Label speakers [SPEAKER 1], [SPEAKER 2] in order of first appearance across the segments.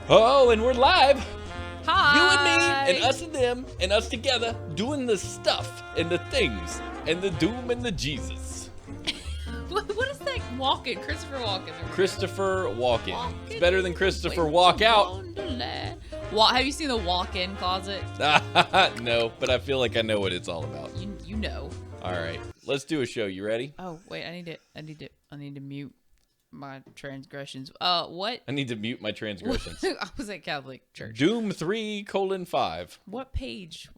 [SPEAKER 1] Oh, and we're live.
[SPEAKER 2] Hi.
[SPEAKER 1] You and me, and us and them, and us together, doing the stuff, and the things, and the doom, and the Jesus.
[SPEAKER 2] What is that Walken? Christopher Walken.
[SPEAKER 1] Christopher Walken.
[SPEAKER 2] Walken
[SPEAKER 1] It's better than Christopher Walkout.
[SPEAKER 2] Have you seen the walk-in closet?
[SPEAKER 1] No, but I feel like I know what it's all about.
[SPEAKER 2] You know.
[SPEAKER 1] All right, let's do a show. You ready?
[SPEAKER 2] Oh wait, I need to mute my transgressions. What?
[SPEAKER 1] I need to mute my transgressions.
[SPEAKER 2] I was at Catholic Church.
[SPEAKER 1] Doom 3:5.
[SPEAKER 2] What page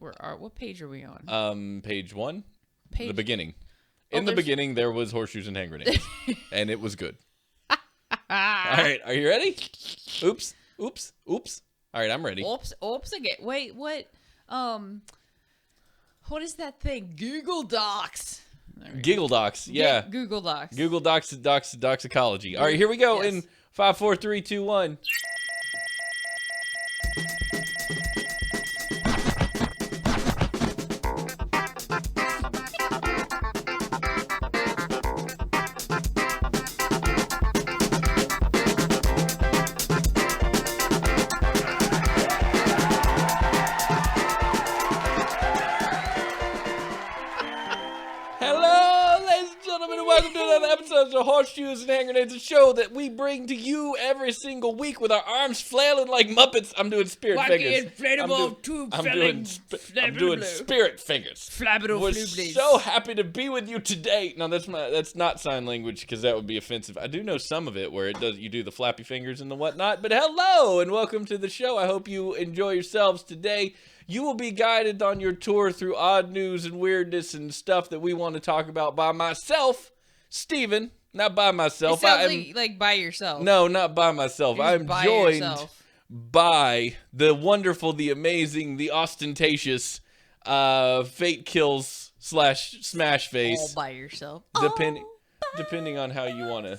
[SPEAKER 2] are we on?
[SPEAKER 1] Page 1.
[SPEAKER 2] Page.
[SPEAKER 1] The beginning. In the beginning, there was horseshoes and hand grenades, and it was good. All right, are you ready? Oops. All right, I'm ready.
[SPEAKER 2] Oops again. Wait, what? What is that thing? Google Docs.
[SPEAKER 1] Giggle Docs, yeah.
[SPEAKER 2] Google Docs.
[SPEAKER 1] Google Docs, doxicology. All right, here we go.
[SPEAKER 2] Yes.
[SPEAKER 1] In 5, 4, 3, 2, 1. Hello, ladies and gentlemen, and welcome to another episode of Horseshoes and Hand Grenades, a show that we bring to you every single week with our arms flailing like Muppets. I'm doing spirit fingers. I'm doing spirit fingers. We're so happy to be with you today. No, that's not sign language because that would be offensive. I do know some of it where you do the flappy fingers and the whatnot. But hello and welcome to the show. I hope you enjoy yourselves today. You will be guided on your tour through odd news and weirdness and stuff that we want to talk about by myself, Steven. Not by myself.
[SPEAKER 2] It sounds like by yourself.
[SPEAKER 1] No, not by myself. I'm joined by the wonderful, the amazing, the ostentatious Fate Kills / Smash Face.
[SPEAKER 2] All by yourself.
[SPEAKER 1] Depending on how you want to.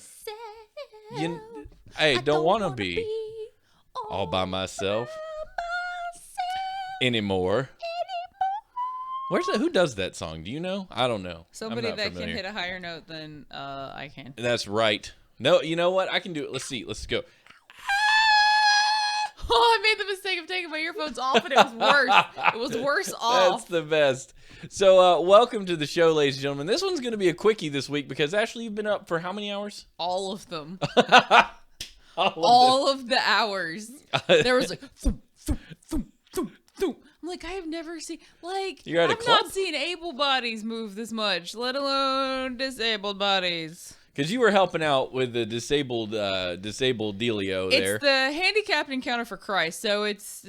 [SPEAKER 1] Hey, don't want to be all by myself anymore. Where's that? Who does that song? Do you know? I don't know.
[SPEAKER 2] Somebody that can hit a higher note than I can.
[SPEAKER 1] That's right. No, you know what? I can do it. Let's see. Let's go.
[SPEAKER 2] Oh, I made the mistake of taking my earphones off, and it was worse. It was worse off.
[SPEAKER 1] That's the best. So, welcome to the show, ladies and gentlemen. This one's going to be a quickie this week because, Ashley, you've been up for how many hours?
[SPEAKER 2] All of them. All of the hours. There was like, thump, thump, thump, thump, thump. I'm like, I have never seen, like,
[SPEAKER 1] You're at a
[SPEAKER 2] I've
[SPEAKER 1] club?
[SPEAKER 2] not seen able bodies move this much, let alone disabled bodies.
[SPEAKER 1] Because you were helping out with the disabled dealio there.
[SPEAKER 2] It's the handicapped encounter for Christ. So it's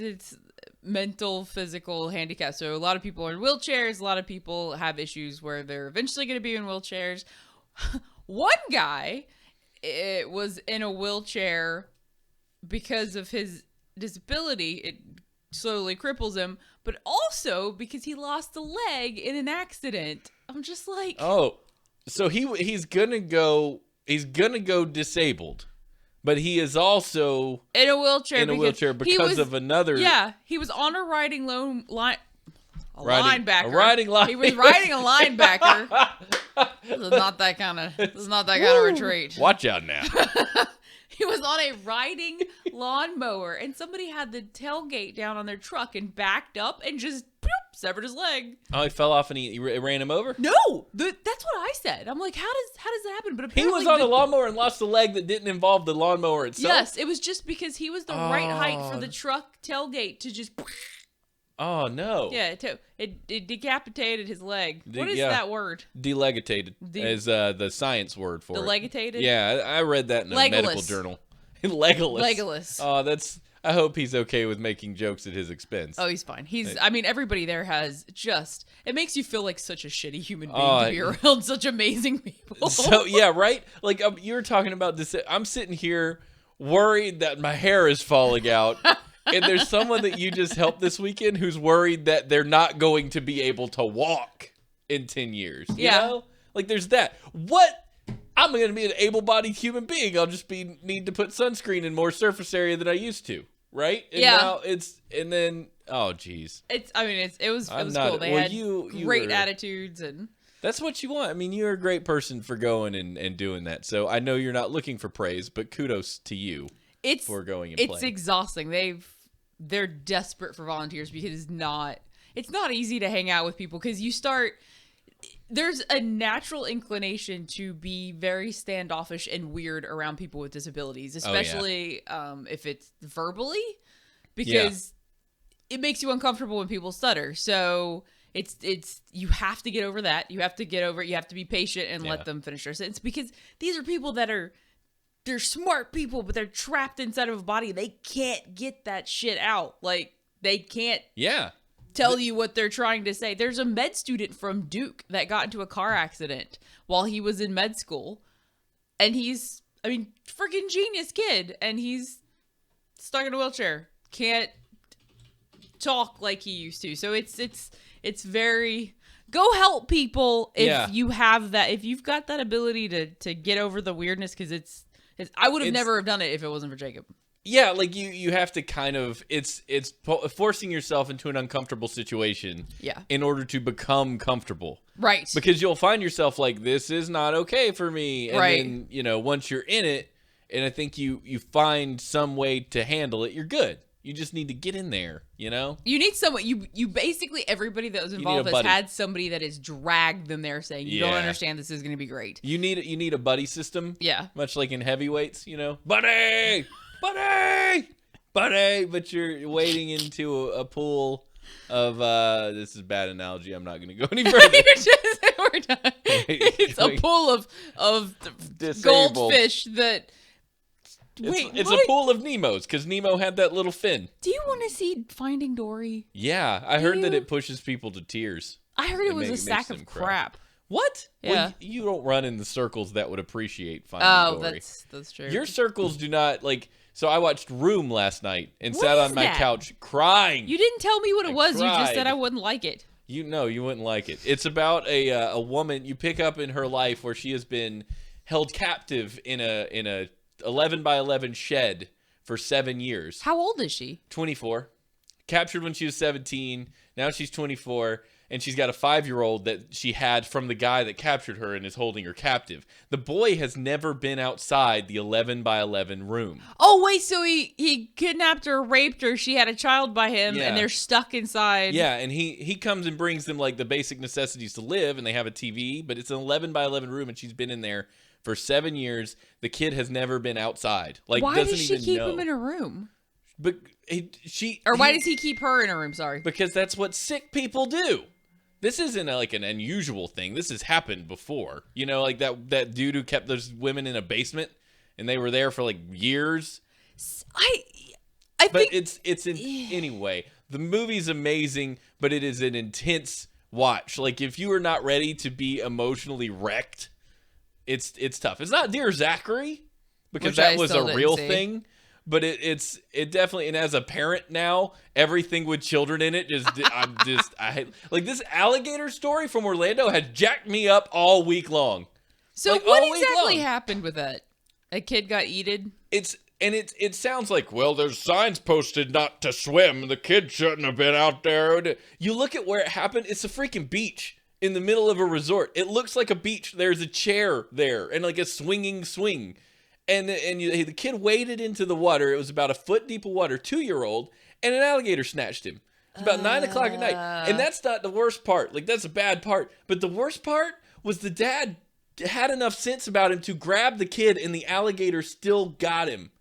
[SPEAKER 2] mental, physical handicap. So a lot of people are in wheelchairs. A lot of people have issues where they're eventually going to be in wheelchairs. One guy was in a wheelchair because of his disability. It slowly cripples him, but also because he lost a leg in an accident. I'm just like,
[SPEAKER 1] oh, so he's gonna go disabled, but he is also
[SPEAKER 2] in a wheelchair
[SPEAKER 1] because of another.
[SPEAKER 2] Yeah, he was on a riding linebacker.
[SPEAKER 1] Line.
[SPEAKER 2] He was riding a linebacker. This is not that kind of retreat.
[SPEAKER 1] Watch out now.
[SPEAKER 2] He was on a riding lawnmower, and somebody had the tailgate down on their truck and backed up and just severed his leg.
[SPEAKER 1] Oh, he fell off and he ran him over?
[SPEAKER 2] No, that's what I said. I'm like, how does that happen? But apparently
[SPEAKER 1] he was on a lawnmower and lost a leg that didn't involve the lawnmower itself?
[SPEAKER 2] Yes, it was just because he was the right height for the truck tailgate to just...
[SPEAKER 1] Oh, no.
[SPEAKER 2] Yeah, it decapitated his leg. What is that word?
[SPEAKER 1] Delegitated is the science word for it.
[SPEAKER 2] Delegitated?
[SPEAKER 1] Yeah, I read that in a medical journal. Legolas. Oh, I hope he's okay with making jokes at his expense.
[SPEAKER 2] Oh, he's fine. Everybody there has it makes you feel like such a shitty human being to be around such amazing people.
[SPEAKER 1] So, yeah, right? Like, you were talking about this. I'm sitting here worried that my hair is falling out. And there's someone that you just helped this weekend who's worried that they're not going to be able to walk in 10 years. You know? Like, there's that. What? I'm going to be an able-bodied human being. I'll just need to put sunscreen in more surface area than I used to. Right? And now oh, geez.
[SPEAKER 2] It was cool. They had great attitudes and...
[SPEAKER 1] That's what you want. I mean, you're a great person for going and doing that. So I know you're not looking for praise, but kudos to you. before going and
[SPEAKER 2] it's
[SPEAKER 1] playing.
[SPEAKER 2] exhausting. They're desperate for volunteers because it's not easy to hang out with people because there's a natural inclination to be very standoffish and weird around people with disabilities, especially if it's verbally, because it makes you uncomfortable when people stutter. So it's you have to get over that. You have to be patient and let them finish their sentence, because these are people they're smart people, but they're trapped inside of a body. They can't get that shit out. Like, they can't tell you what they're trying to say. There's a med student from Duke that got into a car accident while he was in med school. And freaking genius kid. And he's stuck in a wheelchair. Can't talk like he used to. So it's very... Go help people if you have that, if you've got that ability to get over the weirdness, because I would have never have done it if it wasn't for Jacob.
[SPEAKER 1] Yeah, like you have to kind of, it's forcing yourself into an uncomfortable situation in order to become comfortable.
[SPEAKER 2] Right.
[SPEAKER 1] Because you'll find yourself like, this is not okay for me. And then, once you're in it, and I think you find some way to handle it, you're good. You just need to get in there, You
[SPEAKER 2] need someone, you basically, everybody that was involved has had somebody that has dragged them there saying, you don't understand, this is going to be great. You
[SPEAKER 1] need a buddy system.
[SPEAKER 2] Yeah.
[SPEAKER 1] Much like in heavyweights, buddy, but you're wading into a pool of, this is a bad analogy. I'm not going to go any further.
[SPEAKER 2] We're done. It's a pool of goldfish that...
[SPEAKER 1] It's a pool of Nemos, because Nemo had that little fin.
[SPEAKER 2] Do you want to see Finding Dory?
[SPEAKER 1] Yeah, I heard that it pushes people to tears.
[SPEAKER 2] I heard it was a sack of crap.
[SPEAKER 1] What?
[SPEAKER 2] Yeah.
[SPEAKER 1] Well, you don't run in the circles that would appreciate Finding Dory.
[SPEAKER 2] Oh, that's true.
[SPEAKER 1] Your circles do not, so I watched Room last night and sat on my couch crying.
[SPEAKER 2] You didn't tell me what it was. Cried. You just said I wouldn't like it.
[SPEAKER 1] You wouldn't like it. It's about a woman you pick up in her life where she has been held captive in a 11 by 11 shed for 7 years.
[SPEAKER 2] How old is she?
[SPEAKER 1] 24. Captured when she was 17. Now she's 24. And she's got a 5-year-old that she had from the guy that captured her and is holding her captive. The boy has never been outside the 11 by 11 room.
[SPEAKER 2] Oh, wait, so he kidnapped her, raped her, she had a child by him, and they're stuck inside.
[SPEAKER 1] Yeah, and he comes and brings them, the basic necessities to live, and they have a TV, but it's an 11 by 11 room, and she's been in there for 7 years. The kid has never been outside.
[SPEAKER 2] Why does she keep him in a room?
[SPEAKER 1] But
[SPEAKER 2] why does he keep her in a room? Sorry.
[SPEAKER 1] Because that's what sick people do. This isn't an unusual thing. This has happened before. That dude who kept those women in a basement, and they were there for years. Anyway. The movie's amazing, but it is an intense watch. If you are not ready to be emotionally wrecked, it's tough. It's not Dear Zachary, because that was a real thing. But it definitely, and as a parent now, everything with children in it I this alligator story from Orlando has jacked me up all week long.
[SPEAKER 2] So what exactly happened with that? A kid got eaten?
[SPEAKER 1] It sounds like, well, there's signs posted not to swim. The kid shouldn't have been out there. You look at where it happened, it's a freaking beach in the middle of a resort. It looks like a beach. There's a chair there and a swinging swing. And the kid waded into the water. It was about a foot deep of water, 2-year-old, and an alligator snatched him. It's about 9 o'clock at night. And that's not the worst part. That's a bad part. But the worst part was the dad had enough sense about him to grab the kid, and the alligator still got him.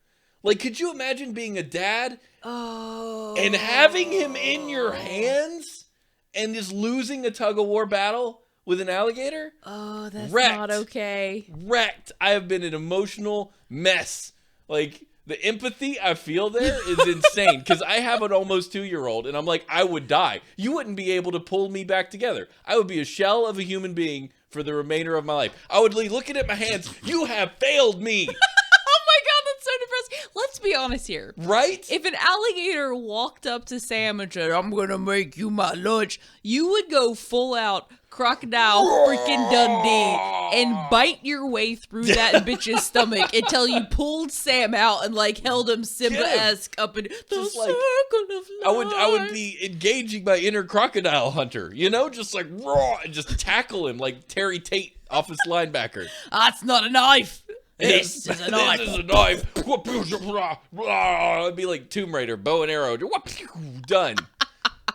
[SPEAKER 1] Could you imagine being a dad and having him in your hands and just losing a tug-of-war battle with an alligator?
[SPEAKER 2] Oh, that's not okay.
[SPEAKER 1] Wrecked. I have been an emotional mess. The empathy I feel there is insane, because I have an almost 2-year-old, and I'm like, I would die. You wouldn't be able to pull me back together. I would be a shell of a human being for the remainder of my life. I would be looking at my hands. You have failed me.
[SPEAKER 2] Oh my God, that's so depressing. Let's be honest here.
[SPEAKER 1] Right?
[SPEAKER 2] If an alligator walked up to Sam and said, I'm going to make you my lunch, you would go full out Crocodile freaking Dundee and bite your way through that bitch's stomach until you pulled Sam out and held him Simba-esque up in the circle of life.
[SPEAKER 1] I would be engaging my inner crocodile hunter, just raw, and just tackle him like Terry Tate off his linebacker.
[SPEAKER 2] That's not a knife. This is a knife.
[SPEAKER 1] This is a knife. It'd be like Tomb Raider, bow and arrow. Done.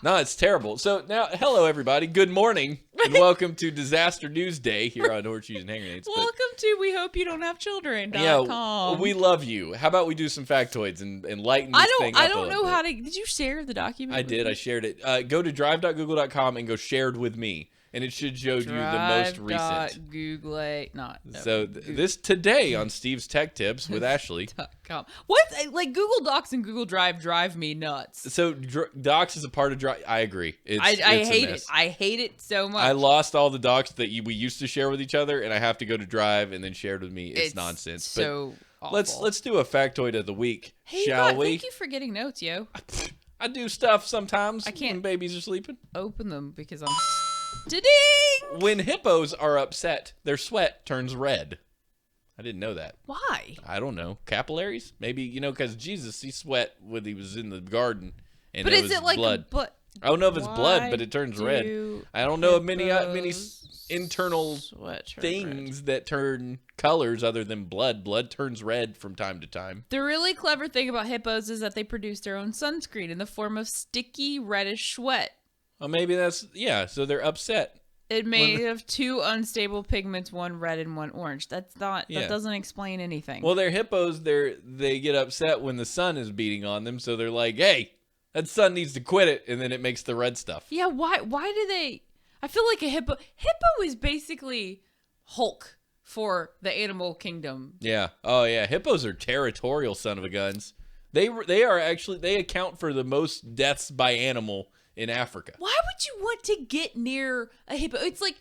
[SPEAKER 1] No, it's terrible. So now, hello everybody. Good morning, and welcome to Disaster News Day here on Horseshoes and Hand Grenades.
[SPEAKER 2] Welcome to We Hope You Don't Have Children.com.
[SPEAKER 1] Yeah, we love you. How about we do some factoids and lighten this thing up?
[SPEAKER 2] I don't know how to. Did you share the document?
[SPEAKER 1] I did. I shared it. Go to drive.google.com and go shared with me. And it should show you the most recent.
[SPEAKER 2] Google
[SPEAKER 1] So this today on Steve's Tech Tips with Ashley.
[SPEAKER 2] What? Like Google Docs and Google drive me nuts.
[SPEAKER 1] So Docs is a part of Drive. I agree.
[SPEAKER 2] I hate it. I hate it so much.
[SPEAKER 1] I lost all the Docs that we used to share with each other, and I have to go to Drive and then share it with me. It's nonsense.
[SPEAKER 2] So awful.
[SPEAKER 1] Let's do a factoid of the week, shall we?
[SPEAKER 2] Thank you for getting notes, yo.
[SPEAKER 1] I do stuff sometimes.
[SPEAKER 2] I can't
[SPEAKER 1] when babies are sleeping.
[SPEAKER 2] Open them because I'm. Da-ding!
[SPEAKER 1] When hippos are upset, their sweat turns red. I didn't know that.
[SPEAKER 2] Why?
[SPEAKER 1] I don't know. Capillaries? Maybe, because Jesus, he sweat when he was in the garden. And
[SPEAKER 2] but
[SPEAKER 1] it
[SPEAKER 2] is
[SPEAKER 1] was
[SPEAKER 2] it like
[SPEAKER 1] blood. I don't know if it's blood, but it turns red. I don't know of many internal things that turn colors other than blood. Blood turns red from time to time.
[SPEAKER 2] The really clever thing about hippos is that they produce their own sunscreen in the form of sticky reddish sweat.
[SPEAKER 1] Well, maybe so they're upset.
[SPEAKER 2] It made of two unstable pigments, one red and one orange. That doesn't explain anything.
[SPEAKER 1] Well, they're hippos. They get upset when the sun is beating on them, so they're like, hey, that sun needs to quit it, and then it makes the red stuff.
[SPEAKER 2] Yeah, why do they... I feel like a hippo is basically Hulk for the animal kingdom.
[SPEAKER 1] Yeah. Oh, yeah. Hippos are territorial son of a guns. They account for the most deaths by animal in Africa.
[SPEAKER 2] Why would you want to get near a hippo? It's like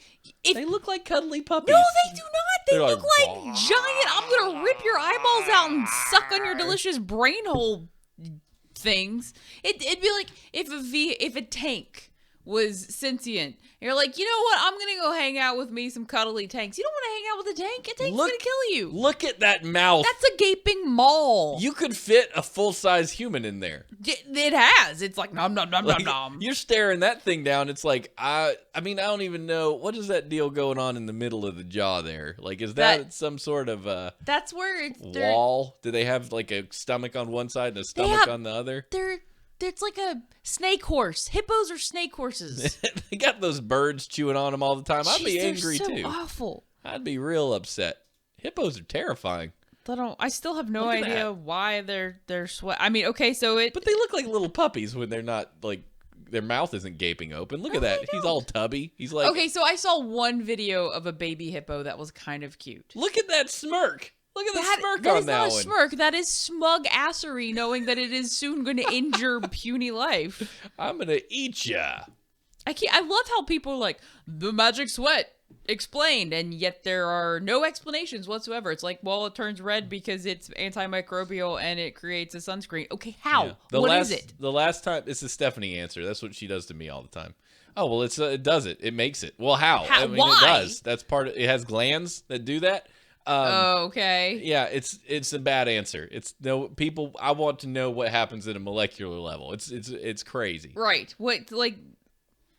[SPEAKER 1] they look like cuddly puppies.
[SPEAKER 2] No, they do not. They look like giant. I'm gonna rip your eyeballs out and suck on your delicious brain hole things. It'd be like if a tank was sentient. You're like, you know what? I'm gonna go hang out with me some cuddly tanks. You don't want to hang out with a tank. A tank's gonna kill you.
[SPEAKER 1] Look at that mouth.
[SPEAKER 2] That's a gaping maw.
[SPEAKER 1] You could fit a full-size human in there.
[SPEAKER 2] It has. It's like nom nom nom nom nom.
[SPEAKER 1] You're staring that thing down. It's like I don't even know what is that deal going on in the middle of the jaw there. Like, is that some sort of
[SPEAKER 2] that's where it's
[SPEAKER 1] wall? Do they have like a stomach on one side and a stomach on the other?
[SPEAKER 2] It's like a snake horse. Hippos are snake horses.
[SPEAKER 1] They got those birds chewing on them all the time. I'd be angry
[SPEAKER 2] too.
[SPEAKER 1] They're so
[SPEAKER 2] awful.
[SPEAKER 1] I'd be real upset. Hippos are terrifying.
[SPEAKER 2] I still have no idea why they're sweat. I mean, okay, but
[SPEAKER 1] they look like little puppies when they're not like their mouth isn't gaping open. Look at that. He's all tubby. He's like
[SPEAKER 2] okay. So I saw one video of a baby hippo that was kind of cute.
[SPEAKER 1] Look at that smirk. Look at the smirk on that one.
[SPEAKER 2] That is not a smirk. That is smug assery, knowing that it is soon going to end your puny life.
[SPEAKER 1] I'm going to eat ya.
[SPEAKER 2] I love how people are like, the magic sweat explained, and yet there are no explanations whatsoever. It's like, well, it turns red because it's antimicrobial and it creates a sunscreen. Okay, how?
[SPEAKER 1] Yeah.
[SPEAKER 2] What is it?
[SPEAKER 1] The last time, it's a Stephanie answer. That's what she does to me all the time. Oh, well, it does it. It makes it. Well, how? I mean,
[SPEAKER 2] why?
[SPEAKER 1] It does. That's part of it. Has glands that do that.
[SPEAKER 2] Okay.
[SPEAKER 1] Yeah, it's a bad answer. It's no people. I want to know what happens at a molecular level. It's crazy.
[SPEAKER 2] Right. What like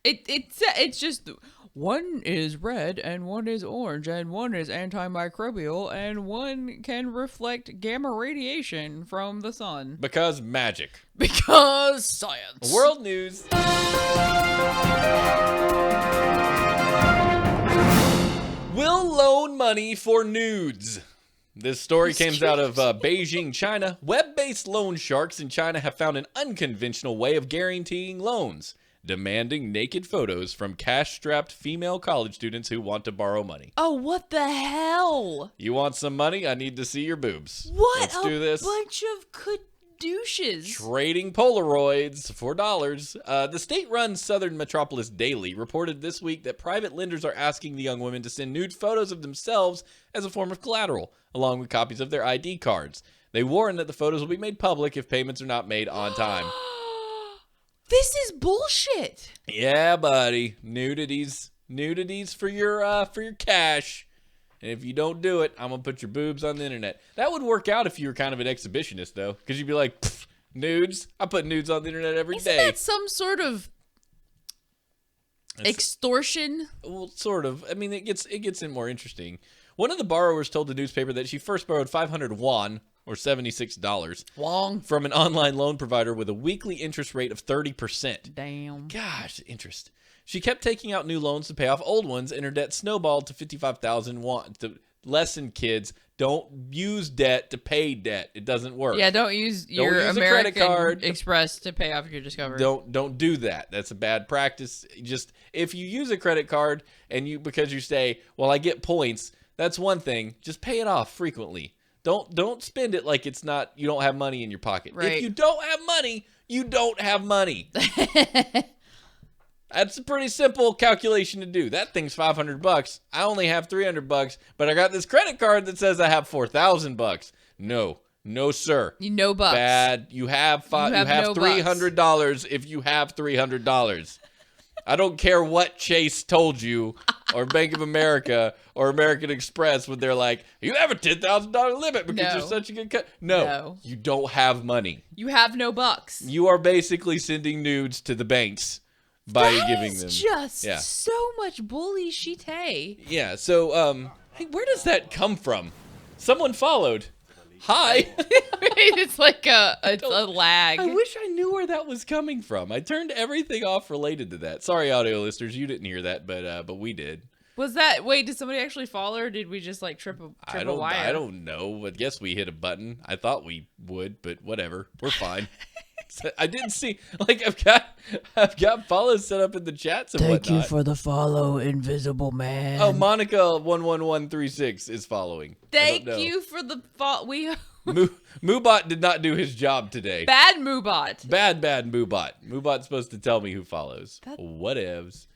[SPEAKER 2] it's just one is red and one is orange and one is antimicrobial and one can reflect gamma radiation from the sun.
[SPEAKER 1] Because magic.
[SPEAKER 2] Because science.
[SPEAKER 1] World news. Will loan money for nudes. This story comes out of Beijing, China. Web-based loan sharks in China have found an unconventional way of guaranteeing loans, demanding naked photos from cash-strapped female college students who want to borrow money.
[SPEAKER 2] Oh, what the hell?
[SPEAKER 1] You want some money? I need to see your boobs.
[SPEAKER 2] What?
[SPEAKER 1] Let's do this.
[SPEAKER 2] Bunch of douches.
[SPEAKER 1] Trading Polaroids for dollars. The state-run Southern Metropolis Daily reported this week that private lenders are asking the young women to send nude photos of themselves as a form of collateral, along with copies of their ID cards. They warn that the photos will be made public if payments are not made on time.
[SPEAKER 2] This is bullshit.
[SPEAKER 1] Yeah, buddy. Nudities for your cash. And if you don't do it, I'm going to put your boobs on the internet. That would work out if you were kind of an exhibitionist, though. Because you'd be like, nudes? I put nudes on the internet every day.
[SPEAKER 2] Isn't that some sort of extortion?
[SPEAKER 1] Well, sort of. I mean, it gets in more interesting. One of the borrowers told the newspaper that she first borrowed 500 won, or $76,
[SPEAKER 2] Wong.
[SPEAKER 1] from an online loan provider with a weekly interest rate of 30%.
[SPEAKER 2] Damn.
[SPEAKER 1] Gosh, interest. She kept taking out new loans to pay off old ones, and her debt snowballed to 55,000 won. Lesson, kids, don't use debt to pay debt. It doesn't work.
[SPEAKER 2] Yeah, don't use your
[SPEAKER 1] use a
[SPEAKER 2] American
[SPEAKER 1] credit card
[SPEAKER 2] Express to pay off your Discover.
[SPEAKER 1] Don't do that. That's a bad practice. Just if you use a credit card and because you say, well, I get points, that's one thing. Just pay it off frequently. Don't spend it like it's not, you don't have money in your pocket.
[SPEAKER 2] Right.
[SPEAKER 1] If you don't have money, you don't have money. That's a pretty simple calculation to do. That thing's $500. I only have $300, but I got this credit card that says I have $4,000. No, sir.
[SPEAKER 2] No bucks.
[SPEAKER 1] Bad. You have
[SPEAKER 2] no
[SPEAKER 1] $300 if you have $300. I don't care what Chase told you, or Bank of America, or American Express, when they're like, you have a $10,000 limit because you're such a good cut. No, you don't have money.
[SPEAKER 2] You have no bucks.
[SPEAKER 1] You are basically sending nudes to the banks by giving them.
[SPEAKER 2] Just so much bully shite.
[SPEAKER 1] Yeah. So, hey, where does that come from? Someone followed. Hi.
[SPEAKER 2] It's like a lag.
[SPEAKER 1] I wish I knew where that was coming from. I turned everything off related to that. Sorry, audio listeners, you didn't hear that, but we did.
[SPEAKER 2] Was that? Wait, did somebody actually follow, or did we just like trip a wire?
[SPEAKER 1] I don't know. I guess we hit a button. I thought we would, but whatever. We're fine. I didn't see. Like I've got follows set up in the chats and whatnot.
[SPEAKER 2] Thank you for the follow, Invisible Man.
[SPEAKER 1] Oh, Monica 11136 is following.
[SPEAKER 2] Thank you for the follow.
[SPEAKER 1] Moobot did not do his job today.
[SPEAKER 2] Bad Moobot.
[SPEAKER 1] Bad Moobot. Moobot's supposed to tell me who follows. Whatevs.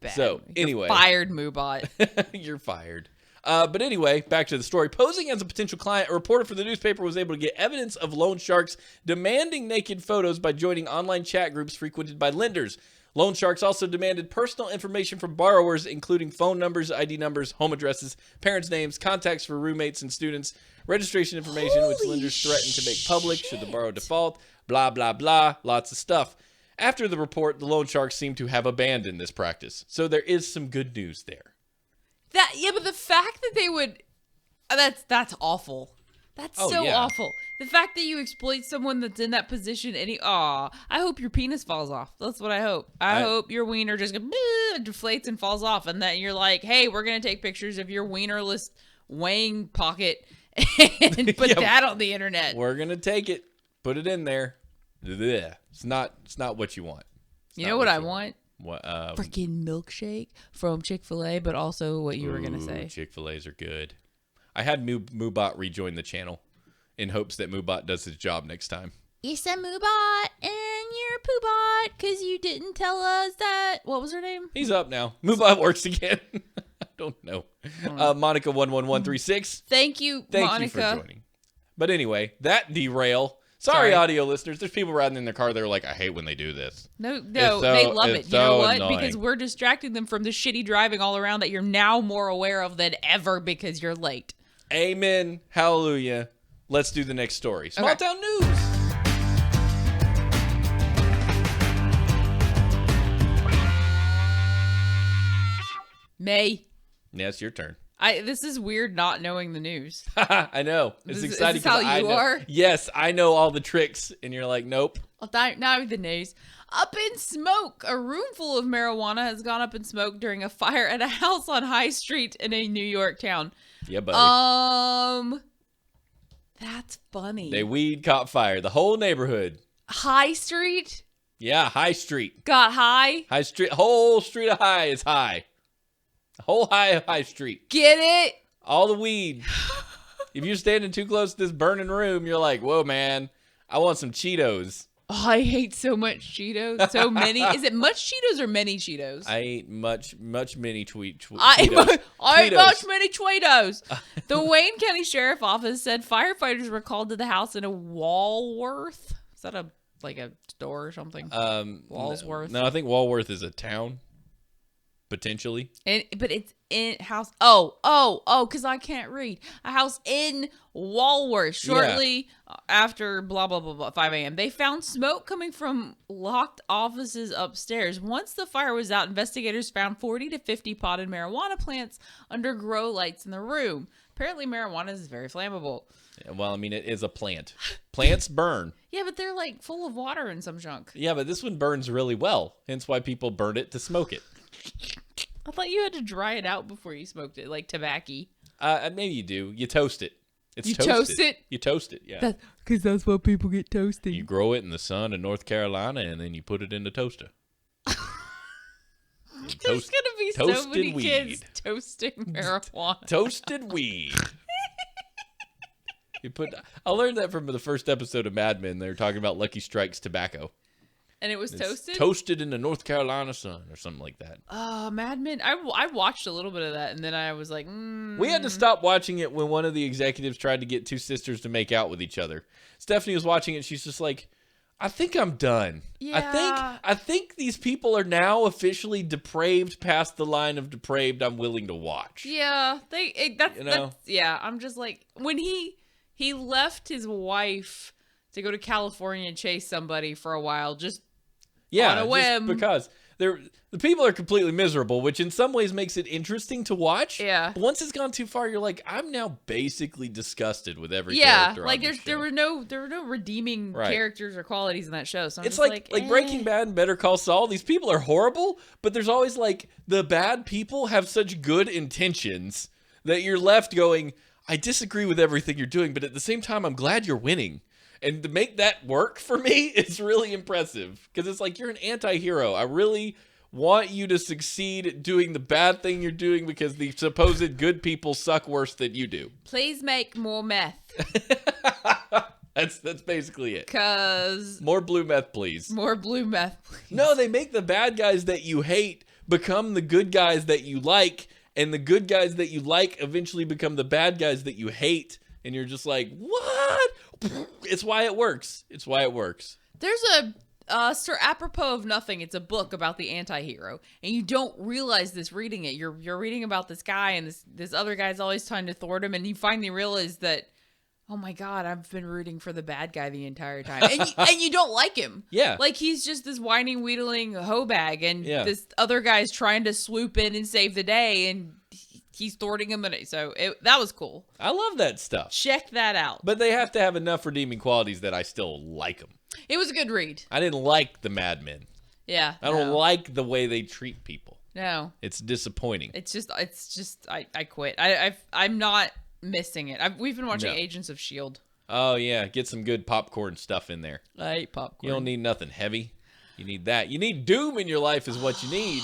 [SPEAKER 2] Bad.
[SPEAKER 1] So anyway,
[SPEAKER 2] you're fired, Moobot.
[SPEAKER 1] You're fired. But anyway, back to the story. Posing as a potential client, a reporter for the newspaper was able to get evidence of loan sharks demanding naked photos by joining online chat groups frequented by lenders. Loan sharks also demanded personal information from borrowers, including phone numbers, ID numbers, home addresses, parents' names, contacts for roommates and students, registration information, which lenders threatened to make public should the borrower default, blah, blah, blah, lots of stuff. After the report, the loan sharks seem to have abandoned this practice. So there is some good news there.
[SPEAKER 2] But the fact that they would, that's awful. That's awful. The fact that you exploit someone that's in that position, I hope your penis falls off. That's what I hope. I hope your wiener just deflates and falls off, and that you're like, hey, we're gonna take pictures of your wienerless weighing pocket and put that on the internet.
[SPEAKER 1] We're gonna take it, put it in there. It's not what you want.
[SPEAKER 2] You know what I want?
[SPEAKER 1] What
[SPEAKER 2] freaking milkshake from Chick-fil-A, but also what you were gonna say.
[SPEAKER 1] Chick-fil-A's are good. I had Moobot rejoin the channel in hopes that Moobot does his job next time.
[SPEAKER 2] It's a Moobot and you're a Poobot because you didn't tell us that. What was her name?
[SPEAKER 1] He's up now. Moobot works again. I don't know. Monica 11136.
[SPEAKER 2] Thank you, Monica.
[SPEAKER 1] Thank you for joining. But anyway, that derail. Sorry, audio listeners. There's people riding in their car. They're like, I hate when they do this.
[SPEAKER 2] No, they love it. You know what? Annoying. Because we're distracting them from the shitty driving all around that you're now more aware of than ever because you're late.
[SPEAKER 1] Amen. Hallelujah. Let's do the next story. Small town news.
[SPEAKER 2] May.
[SPEAKER 1] Yeah, it's your turn.
[SPEAKER 2] This is weird not knowing the news.
[SPEAKER 1] I know. It's exciting.
[SPEAKER 2] Is this how you are?
[SPEAKER 1] Yes, I know all the tricks, and you're like, nope.
[SPEAKER 2] Well, now the news. Up in smoke. A room full of marijuana has gone up in smoke during a fire at a house on High Street in a New York town.
[SPEAKER 1] Yeah, buddy.
[SPEAKER 2] That's funny.
[SPEAKER 1] They weed caught fire. The whole neighborhood.
[SPEAKER 2] High Street?
[SPEAKER 1] Yeah, High Street.
[SPEAKER 2] Got high?
[SPEAKER 1] High Street. Whole street of High is high. The whole High Street.
[SPEAKER 2] Get it?
[SPEAKER 1] All the weed. If you're standing too close to this burning room, you're like, whoa, man, I want some Cheetos.
[SPEAKER 2] Oh, I hate so much Cheetos. So many. Is it much Cheetos or many Cheetos?
[SPEAKER 1] I ate much many Cheetos.
[SPEAKER 2] I ate much many Cheetos. The Wayne County Sheriff Office said firefighters were called to the house in a Walworth. Is that a store or something? Walsworth.
[SPEAKER 1] No, I think Walworth is a town. potentially.
[SPEAKER 2] But it's in house. Oh, because I can't read. A house in Walworth shortly after blah, blah, blah, blah, 5 a.m. They found smoke coming from locked offices upstairs. Once the fire was out, investigators found 40 to 50 potted marijuana plants under grow lights in the room. Apparently, marijuana is very flammable.
[SPEAKER 1] Yeah, well, I mean, it is a plant. Plants burn.
[SPEAKER 2] Yeah, but they're like full of water and some junk.
[SPEAKER 1] Yeah, but this one burns really well. Hence why people burn it to smoke it.
[SPEAKER 2] I thought you had to dry it out before you smoked it, like tobacco.
[SPEAKER 1] Maybe you do. You toast it.
[SPEAKER 2] You toast it?
[SPEAKER 1] You toast it, yeah.
[SPEAKER 2] Because that's what people get toasted.
[SPEAKER 1] You grow it in the sun in North Carolina, and then you put it in the toaster.
[SPEAKER 2] There's going to be so many kids toasting marijuana.
[SPEAKER 1] Toasted weed. I learned that from the first episode of Mad Men. They were talking about Lucky Strike's tobacco.
[SPEAKER 2] And it was toasted?
[SPEAKER 1] Toasted in the North Carolina sun or something like that.
[SPEAKER 2] Mad Men. I watched a little bit of that, and then I was like,
[SPEAKER 1] We had to stop watching it when one of the executives tried to get two sisters to make out with each other. Stephanie was watching it. She's just like, I think I'm done.
[SPEAKER 2] Yeah.
[SPEAKER 1] I think these people are now officially depraved past the line of depraved I'm willing to watch.
[SPEAKER 2] Yeah. That's yeah. I'm just like, when he left his wife to go to California and chase somebody for a while, just on a whim.
[SPEAKER 1] Just because the people are completely miserable, which in some ways makes it interesting to watch.
[SPEAKER 2] Yeah.
[SPEAKER 1] But once it's gone too far, you're like, I'm now basically disgusted with every
[SPEAKER 2] character.
[SPEAKER 1] character.
[SPEAKER 2] Like
[SPEAKER 1] on this
[SPEAKER 2] there
[SPEAKER 1] show.
[SPEAKER 2] were no redeeming characters or qualities in that show. So I'm
[SPEAKER 1] it's
[SPEAKER 2] just
[SPEAKER 1] like Breaking Bad and Better Call Saul. These people are horrible, but there's always like the bad people have such good intentions that you're left going, I disagree with everything you're doing, but at the same time, I'm glad you're winning. And to make that work for me, it's really impressive. Because it's like, you're an anti-hero. I really want you to succeed at doing the bad thing you're doing because the supposed good people suck worse than you do.
[SPEAKER 2] Please make more meth.
[SPEAKER 1] That's basically it.
[SPEAKER 2] Cause
[SPEAKER 1] more blue meth, please.
[SPEAKER 2] More blue meth, please.
[SPEAKER 1] No, they make the bad guys that you hate become the good guys that you like. And the good guys that you like eventually become the bad guys that you hate. And you're just like, what? It's why it works. It's why it works.
[SPEAKER 2] There's a Sir Apropos of Nothing. It's a book about the anti-hero. And you don't realize this reading it. You're reading about this guy, and this other guy's always trying to thwart him. And you finally realize that, oh my God, I've been rooting for the bad guy the entire time. And you don't like him.
[SPEAKER 1] Yeah.
[SPEAKER 2] Like, he's just this whining, wheedling hoe bag. And this other guy's trying to swoop in and save the day. And he's thwarting him. So that was cool.
[SPEAKER 1] I love that stuff.
[SPEAKER 2] Check that out.
[SPEAKER 1] But they have to have enough redeeming qualities that I still like them.
[SPEAKER 2] It was a good read.
[SPEAKER 1] I didn't like the Mad Men.
[SPEAKER 2] Yeah.
[SPEAKER 1] I don't like the way they treat people.
[SPEAKER 2] No.
[SPEAKER 1] It's disappointing.
[SPEAKER 2] It's just I quit. I'm not missing it. We've been watching Agents of S.H.I.E.L.D.
[SPEAKER 1] Oh, yeah. Get some good popcorn stuff in there.
[SPEAKER 2] I hate popcorn.
[SPEAKER 1] You don't need nothing heavy. You need that. You need doom in your life is what you need.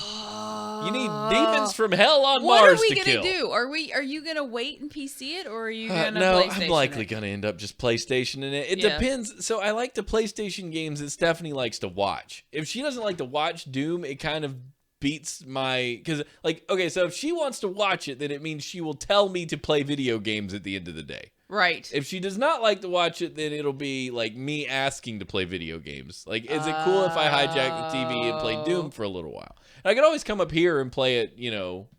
[SPEAKER 1] You need demons from hell on Mars to kill.
[SPEAKER 2] What are we going to do? Are you going to wait and PC it, or are you going to
[SPEAKER 1] No,
[SPEAKER 2] PlayStation
[SPEAKER 1] I'm likely going to end up just PlayStationing it. It depends. So I like the PlayStation games that Stephanie likes to watch. If she doesn't like to watch Doom, it kind of beats my... Because, like, okay, so if she wants to watch it, then it means she will tell me to play video games at the end of the day.
[SPEAKER 2] Right.
[SPEAKER 1] If she does not like to watch it, then it'll be like me asking to play video games. Like, is it cool if I hijack the TV and play Doom for a little while? And I could always come up here and play it,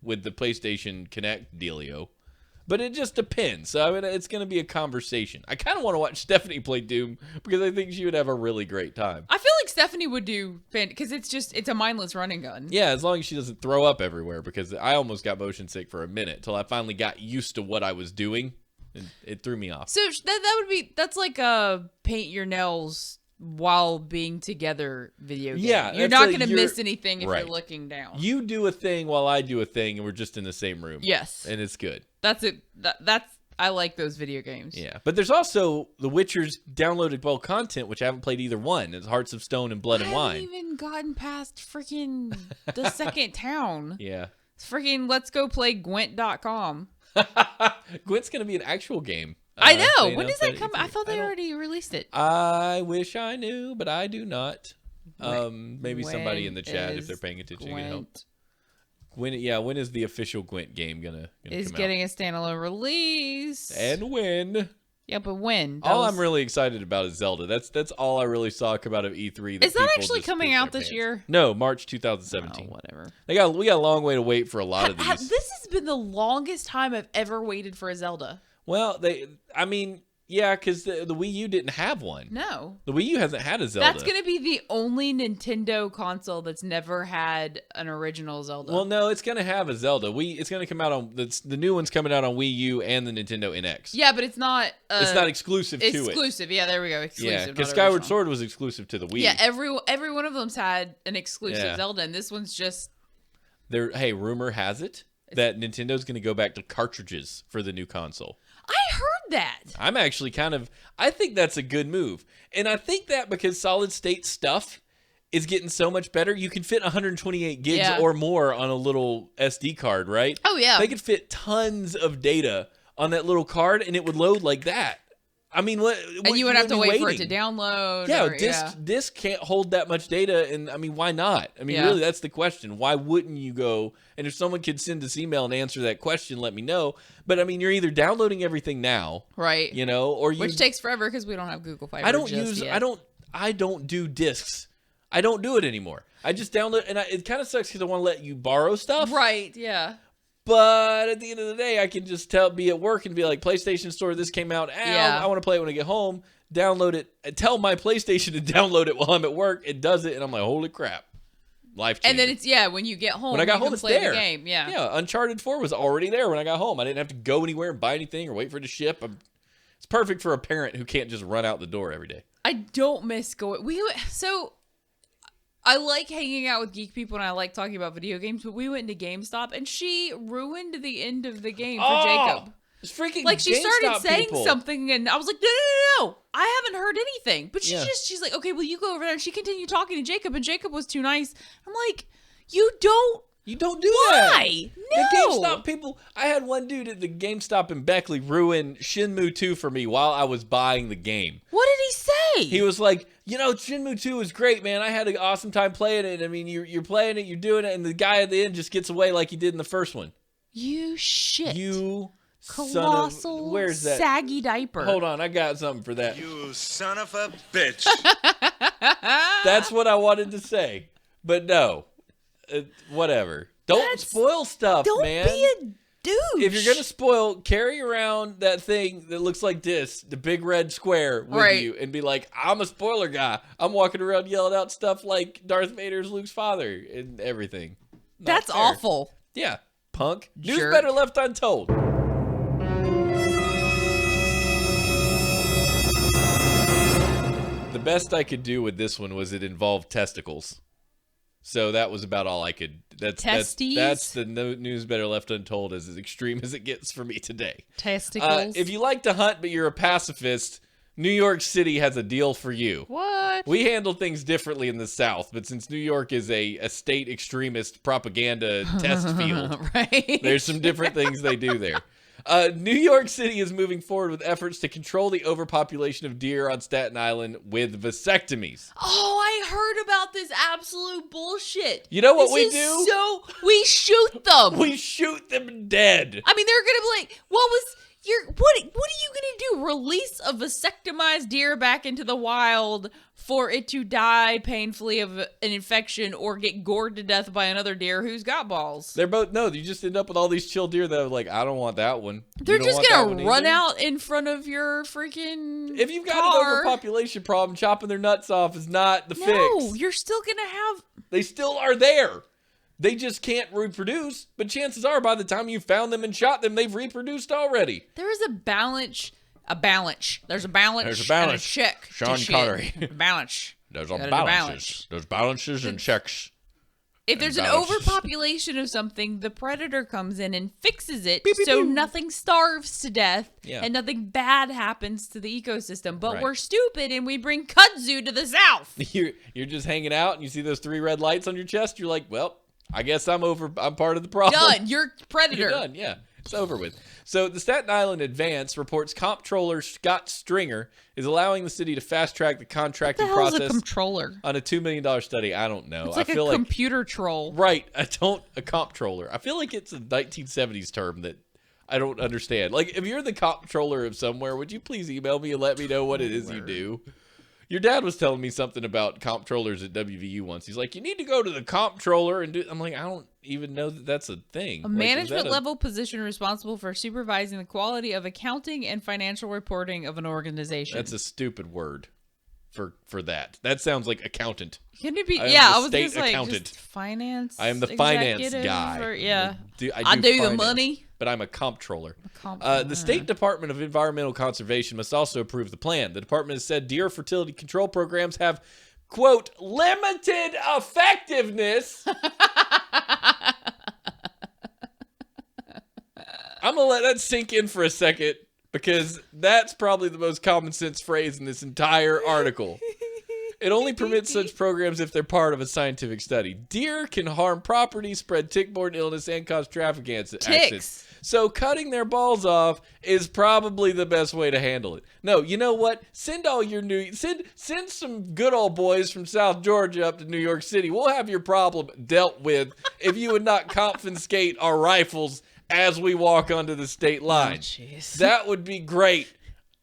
[SPEAKER 1] with the PlayStation Connect dealio. But it just depends. So, I mean, it's going to be a conversation. I kind of want to watch Stephanie play Doom because I think she would have a really great time.
[SPEAKER 2] I feel like Stephanie would do, because it's a mindless running gun.
[SPEAKER 1] Yeah, as long as she doesn't throw up everywhere, because I almost got motion sick for a minute till I finally got used to what I was doing. And it threw me off.
[SPEAKER 2] So that's like a paint your nails while being together video game. Yeah, you're not going to miss anything if you're looking down.
[SPEAKER 1] You do a thing while I do a thing, and we're just in the same room.
[SPEAKER 2] Yes,
[SPEAKER 1] and it's good.
[SPEAKER 2] That's it. That's I like those video games.
[SPEAKER 1] Yeah, but there's also The Witcher's downloaded bulk content, which I haven't played either one. It's Hearts of Stone and Blood and Wine.
[SPEAKER 2] I haven't even gotten past freaking the second town.
[SPEAKER 1] Yeah,
[SPEAKER 2] it's freaking let's go play Gwent.com.
[SPEAKER 1] Gwent's gonna be an actual game.
[SPEAKER 2] I know. When does that come? I thought they already released it.
[SPEAKER 1] I wish I knew, but I do not. Maybe somebody in the chat, if they're paying attention, can help. When is the official Gwent game gonna come out?
[SPEAKER 2] Is getting a standalone release.
[SPEAKER 1] And when?
[SPEAKER 2] Yeah, but when?
[SPEAKER 1] All I'm really excited about is Zelda. That's all I really saw come out of E3.
[SPEAKER 2] Is that actually coming out this year?
[SPEAKER 1] No, March 2017.
[SPEAKER 2] Oh, whatever.
[SPEAKER 1] We got a long way to wait for a lot of these.
[SPEAKER 2] This has been the longest time I've ever waited for a Zelda.
[SPEAKER 1] Well, yeah, because the Wii U didn't have one.
[SPEAKER 2] No.
[SPEAKER 1] The Wii U hasn't had a Zelda.
[SPEAKER 2] That's going to be the only Nintendo console that's never had an original Zelda.
[SPEAKER 1] Well, no, it's going to have a Zelda. It's going to come out on the new one's coming out on Wii U and the Nintendo NX.
[SPEAKER 2] Yeah, but it's not.
[SPEAKER 1] It's not exclusive to it.
[SPEAKER 2] Exclusive. Yeah, there we go. Exclusive.
[SPEAKER 1] Yeah, because Skyward Sword was exclusive to the Wii.
[SPEAKER 2] Yeah, every one of them's had an exclusive Zelda, and this one's just.
[SPEAKER 1] Hey, rumor has it that Nintendo's going to go back to cartridges for the new console.
[SPEAKER 2] I heard that.
[SPEAKER 1] I'm actually I think that's a good move. And I think that because solid state stuff is getting so much better, you can fit 128 gigs or more on a little SD card, right?
[SPEAKER 2] Oh, yeah.
[SPEAKER 1] They could fit tons of data on that little card, and it would load like that. I mean,
[SPEAKER 2] and you would have to wait for it to download.
[SPEAKER 1] Yeah, disc can't hold that much data, and I mean, why not? I mean, really, that's the question. Why wouldn't you go? And if someone could send this email and answer that question, let me know. But I mean, you're either downloading everything now,
[SPEAKER 2] right?
[SPEAKER 1] Or
[SPEAKER 2] which takes forever because we don't have Google Fiber.
[SPEAKER 1] I don't do discs. I don't do it anymore. I just download, and it kind of sucks because I want to let you borrow stuff,
[SPEAKER 2] right? Yeah.
[SPEAKER 1] But at the end of the day, I can just be at work and be like, PlayStation Store, this came out. I want to play it when I get home. Download it. Tell my PlayStation to download it while I'm at work. It does it, and I'm like, holy crap. Life changing.
[SPEAKER 2] And then when you get home,
[SPEAKER 1] when I got home, it's
[SPEAKER 2] play
[SPEAKER 1] there.
[SPEAKER 2] The game. Yeah.
[SPEAKER 1] Yeah, Uncharted 4 was already there when I got home. I didn't have to go anywhere and buy anything or wait for it to ship. It's perfect for a parent who can't just run out the door every day.
[SPEAKER 2] I don't miss going. I like hanging out with geek people and I like talking about video games, but we went into GameStop and she ruined the end of the game for Jacob.
[SPEAKER 1] It's freaking
[SPEAKER 2] she started saying
[SPEAKER 1] people.
[SPEAKER 2] something and I was like, no. I haven't heard anything. But she's like, okay, well, you go over there. And she continued talking to Jacob and Jacob was too nice. I'm like, you don't
[SPEAKER 1] do that.
[SPEAKER 2] Why? No.
[SPEAKER 1] The GameStop people, I had one dude at the GameStop in Beckley ruin Shenmue 2 for me while I was buying the game.
[SPEAKER 2] What did he say?
[SPEAKER 1] He was like, Shenmue 2 was great, man. I had an awesome time playing it. I mean, you're playing it, you're doing it, and the guy at the end just gets away like he did in the first one.
[SPEAKER 2] You shit.
[SPEAKER 1] You
[SPEAKER 2] colossal
[SPEAKER 1] where's that
[SPEAKER 2] saggy diaper.
[SPEAKER 1] Hold on, I got something for that.
[SPEAKER 3] You son of a bitch.
[SPEAKER 1] That's what I wanted to say. But no. Whatever. Don't spoil stuff, man.
[SPEAKER 2] Don't be a douche.
[SPEAKER 1] If you're gonna carry around that thing that looks like this, the big red square with you, and be like, I'm a spoiler guy. I'm walking around yelling out stuff like Darth Vader's Luke's father and everything.
[SPEAKER 2] That's awful.
[SPEAKER 1] Yeah, punk.
[SPEAKER 2] Jerk.
[SPEAKER 1] News better left untold. The best I could do with this one was it involved testicles. So that was about all I could. That's the news better left untold, as extreme as it gets for me today.
[SPEAKER 2] Testicles.
[SPEAKER 1] If you like to hunt but you're a pacifist, New York City has a deal for you.
[SPEAKER 2] What?
[SPEAKER 1] We handle things differently in the South, but since New York is a state extremist propaganda test field,
[SPEAKER 2] right?
[SPEAKER 1] There's some different things they do there. New York City is moving forward with efforts to control the overpopulation of deer on Staten Island with vasectomies.
[SPEAKER 2] Oh, I heard about this absolute bullshit.
[SPEAKER 1] You know what we do?
[SPEAKER 2] So we shoot them.
[SPEAKER 1] We shoot them dead.
[SPEAKER 2] I mean, they're gonna be like, what are you gonna do? Release a vasectomized deer back into the wild for it to die painfully of an infection or get gored to death by another deer who's got balls?
[SPEAKER 1] They're both you just end up with all these chill deer that are like, I don't want that one.
[SPEAKER 2] They're just gonna run out in front of your freaking
[SPEAKER 1] If you've got
[SPEAKER 2] car.
[SPEAKER 1] an overpopulation problem, chopping their nuts off is not the fix.
[SPEAKER 2] No, you're still gonna have.
[SPEAKER 1] They still are there. They just can't reproduce, but chances are by the time you found them and shot them, they've reproduced already.
[SPEAKER 2] There is a balance. There's a balance.
[SPEAKER 1] There's a balance.
[SPEAKER 2] And a check.
[SPEAKER 1] Sean
[SPEAKER 2] to
[SPEAKER 1] Connery.
[SPEAKER 2] Shit. Balance.
[SPEAKER 1] There's
[SPEAKER 2] Gotta do
[SPEAKER 1] balances. There's balances and checks.
[SPEAKER 2] If there's an
[SPEAKER 1] balances.
[SPEAKER 2] overpopulation of something, the predator comes in and fixes it
[SPEAKER 1] Beep, beep,
[SPEAKER 2] so
[SPEAKER 1] beep.
[SPEAKER 2] nothing starves to death
[SPEAKER 1] Yeah.
[SPEAKER 2] and nothing bad happens to the ecosystem. But
[SPEAKER 1] Right.
[SPEAKER 2] we're stupid and we bring kudzu to the south.
[SPEAKER 1] You're just hanging out and you see those 3 red lights on your chest. You're like, well, I guess I'm part of the problem.
[SPEAKER 2] Done. You're predator.
[SPEAKER 1] You're done. Yeah, it's over with. So the Staten Island Advance reports comptroller Scott Stringer is allowing the city to fast track the contracting
[SPEAKER 2] What the hell's
[SPEAKER 1] process
[SPEAKER 2] a controller?
[SPEAKER 1] on a $2 million study. I don't know.
[SPEAKER 2] It's like
[SPEAKER 1] I feel
[SPEAKER 2] a computer troll.
[SPEAKER 1] right. A comptroller. I feel like it's a 1970s term that I don't understand. Like, if you're the comptroller of somewhere, would you please email me and let me know what it is you do? Your dad was telling me something about comptrollers at WVU once. He's like, you need to go to the comptroller and do. I'm like, I don't even know that that's a thing.
[SPEAKER 2] A management level position responsible for supervising the quality of accounting and financial reporting of an organization.
[SPEAKER 1] That's a stupid word for that. That sounds like accountant.
[SPEAKER 2] Can it be?
[SPEAKER 1] I am
[SPEAKER 2] Yeah,
[SPEAKER 1] the
[SPEAKER 2] I was
[SPEAKER 1] state
[SPEAKER 2] just like
[SPEAKER 1] accountant.
[SPEAKER 2] just finance.
[SPEAKER 1] I am the finance
[SPEAKER 2] executive
[SPEAKER 1] guy.
[SPEAKER 2] Or, yeah,
[SPEAKER 1] I do
[SPEAKER 2] the
[SPEAKER 1] finance,
[SPEAKER 2] money.
[SPEAKER 1] but I'm a comptroller. The State Department of Environmental Conservation must also approve the plan. The department has said deer fertility control programs have, quote, limited effectiveness. I'm going to let that sink in for a second because that's probably the most common sense phrase in this entire article. It only permits such programs if they're part of a scientific study. Deer can harm property, spread tick-borne illness, and cause traffic accidents. So cutting their balls off is probably the best way to handle it. No, you know what? Send all your send some good old boys from South Georgia up to New York City. We'll have your problem dealt with if you would not confiscate our rifles as we walk onto the state line. That would be great.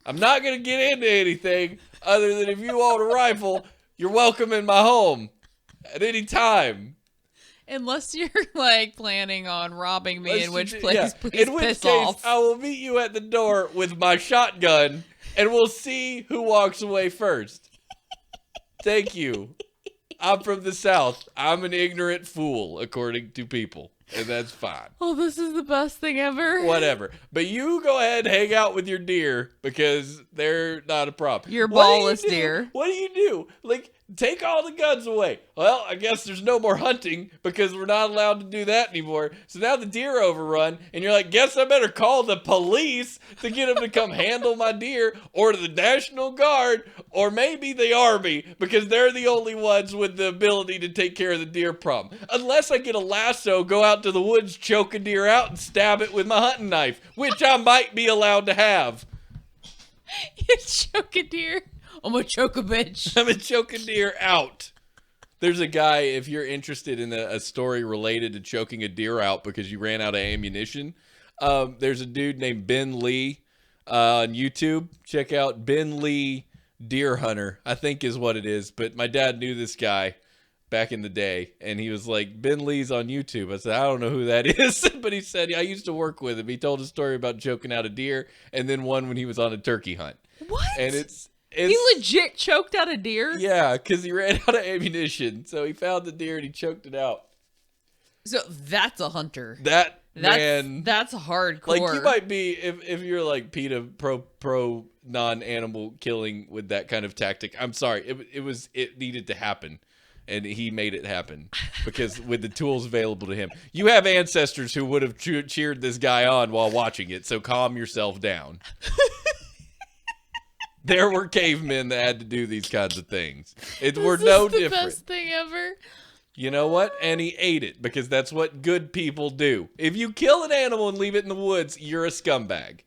[SPEAKER 1] I'm not going to get into anything other than if you own a rifle, you're welcome in my home at any time.
[SPEAKER 2] Unless you're like planning on robbing me, in which case, please
[SPEAKER 1] in which
[SPEAKER 2] piss
[SPEAKER 1] case,
[SPEAKER 2] off.
[SPEAKER 1] I will meet you at the door with my shotgun, and we'll see who walks away first. Thank you. I'm from the South. I'm an ignorant fool, according to people, and that's fine.
[SPEAKER 2] Oh, this is the best thing ever.
[SPEAKER 1] Whatever. But you go ahead and hang out with your deer because they're not a problem.
[SPEAKER 2] Your ballless deer.
[SPEAKER 1] What do you do? Like, take all the guns away. Well, I guess there's no more hunting because we're not allowed to do that anymore. So now the deer overrun, and you're like, guess I better call the police to get them to come handle my deer, or the National Guard, or maybe the Army, because they're the only ones with the ability to take care of the deer problem. Unless I get a lasso, go out to the woods, choke a deer out, and stab it with my hunting knife, which I might be allowed to have.
[SPEAKER 2] You choke a deer. I'm gonna choke a bitch.
[SPEAKER 1] I'm gonna choke a deer out. There's a guy, if you're interested in a story related to choking a deer out because you ran out of ammunition, there's a dude named Ben Lee on YouTube. Check out Ben Lee Deer Hunter, I think is what it is. But my dad knew this guy back in the day, and he was like, Ben Lee's on YouTube. I said, I don't know who that is. But he said, I used to work with him. He told a story about choking out a deer, and then one when he was on a turkey hunt.
[SPEAKER 2] What?
[SPEAKER 1] And it's
[SPEAKER 2] he legit choked out a deer?
[SPEAKER 1] Yeah, because he ran out of ammunition. So he found the deer and he choked it out.
[SPEAKER 2] So that's a hunter.
[SPEAKER 1] That's
[SPEAKER 2] hardcore.
[SPEAKER 1] Like, you might be, if you're like PETA pro non-animal killing with that kind of tactic. I'm sorry, it needed to happen. And he made it happen because with the tools available to him. You have ancestors who would have cheered this guy on while watching it, so calm yourself down. There were cavemen that had to do these kinds of things. We're no different. This is the
[SPEAKER 2] best thing ever.
[SPEAKER 1] You know what? And he ate it because that's what good people do. If you kill an animal and leave it in the woods, you're a scumbag.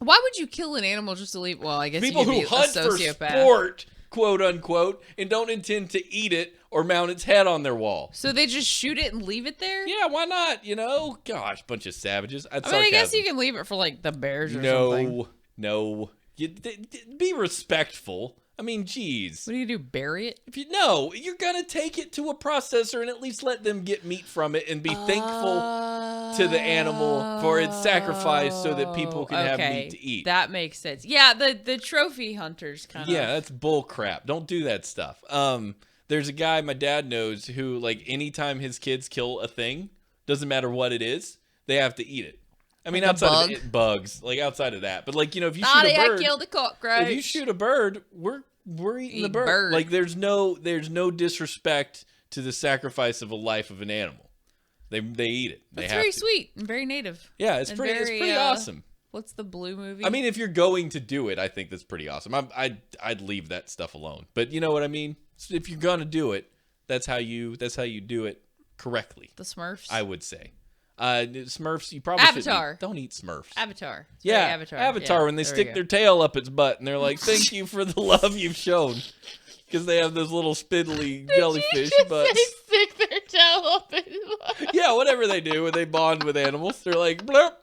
[SPEAKER 2] Why would you kill an animal just to leave? Well, I guess
[SPEAKER 1] people
[SPEAKER 2] you could
[SPEAKER 1] who
[SPEAKER 2] be
[SPEAKER 1] hunt
[SPEAKER 2] a
[SPEAKER 1] for
[SPEAKER 2] sociopath.
[SPEAKER 1] sport, quote unquote, and don't intend to eat it or mount its head on their wall.
[SPEAKER 2] So they just shoot it and leave it there?
[SPEAKER 1] Yeah, why not? You know, gosh, bunch of savages.
[SPEAKER 2] I mean, I guess you can leave it for like the bears or something.
[SPEAKER 1] No. Be respectful. I mean, geez.
[SPEAKER 2] What do you do? Bury it?
[SPEAKER 1] You're gonna take it to a processor and at least let them get meat from it and be thankful to the animal for its sacrifice so that people can have meat to eat.
[SPEAKER 2] That makes sense. Yeah, the trophy hunters kind of.
[SPEAKER 1] Yeah, that's bull crap. Don't do that stuff. There's a guy my dad knows who, like, anytime his kids kill a thing, doesn't matter what it is, they have to eat it. I mean,
[SPEAKER 2] like
[SPEAKER 1] outside of bugs, like outside of that, but like, you know, if you shoot a bird,
[SPEAKER 2] I killed a cockroach.
[SPEAKER 1] if you shoot a bird, we're eating the bird. Like, there's no disrespect to the sacrifice of a life of an animal. They eat it.
[SPEAKER 2] That's very sweet and very native.
[SPEAKER 1] Yeah, it's pretty awesome.
[SPEAKER 2] What's the blue movie?
[SPEAKER 1] I mean, if you're going to do it, I think that's pretty awesome. I'd leave that stuff alone. But you know what I mean? If you're gonna do it, that's how you do it correctly.
[SPEAKER 2] The Smurfs,
[SPEAKER 1] I would say. Smurfs, you probably
[SPEAKER 2] Avatar.
[SPEAKER 1] Don't eat Smurfs.
[SPEAKER 2] Avatar. It's
[SPEAKER 1] Avatar. When they stick their tail up its butt and they're like, "Thank you for the love you've shown," because they have those little spindly jellyfish butts.
[SPEAKER 2] They stick their tail up its butt.
[SPEAKER 1] Yeah, whatever they do when they bond with animals, they're like, "Blurp."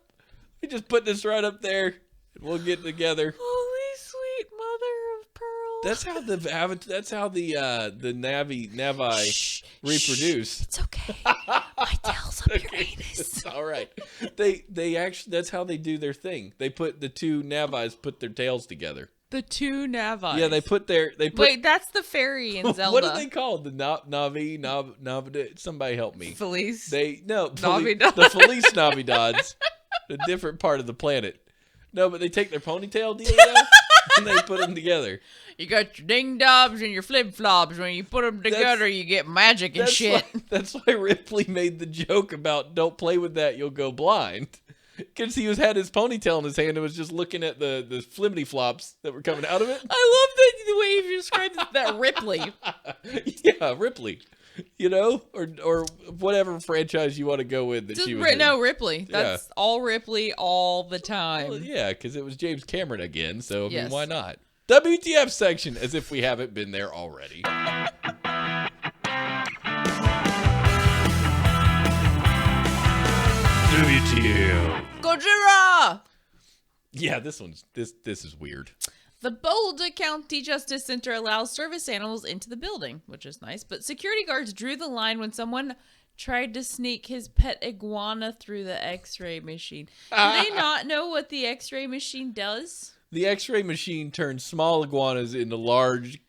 [SPEAKER 1] We just put this right up there, and we'll get together.
[SPEAKER 2] Holy sweet mother of pearl.
[SPEAKER 1] That's how the Navi reproduce.
[SPEAKER 2] It's okay. My tail's up your anus.
[SPEAKER 1] It's all right. They actually, that's how they do their thing. They put the two Navis put their tails together.
[SPEAKER 2] The two Navi.
[SPEAKER 1] Yeah, they put.
[SPEAKER 2] Wait, that's the fairy in Zelda.
[SPEAKER 1] What are they called? The Navi. Somebody help me.
[SPEAKER 2] Felice.
[SPEAKER 1] The Felice Navidades. A different part of the planet. No, but they take their ponytail deal and they put them together.
[SPEAKER 2] You got your ding dobs and your flip flops. When you put them together, you get magic and shit.
[SPEAKER 1] That's why Ripley made the joke about don't play with that, you'll go blind. Because he had his ponytail in his hand and was just looking at the flimity flops that were coming out of it.
[SPEAKER 2] I love that the way you described that Ripley.
[SPEAKER 1] Yeah, Ripley. You know, or whatever franchise you want to go with that she was in.
[SPEAKER 2] No, Ripley. That's all Ripley all the time.
[SPEAKER 1] Well, yeah, because it was James Cameron again, so I mean,
[SPEAKER 2] Yes.
[SPEAKER 1] why not? WTF section, as if we haven't been there already. WTF.
[SPEAKER 2] Godzilla!
[SPEAKER 1] Yeah, this is weird.
[SPEAKER 2] The Boulder County Justice Center allows service animals into the building, which is nice, but security guards drew the line when someone tried to sneak his pet iguana through the x-ray machine. Do they not know what the x-ray machine does?
[SPEAKER 1] The x-ray machine turns small iguanas into large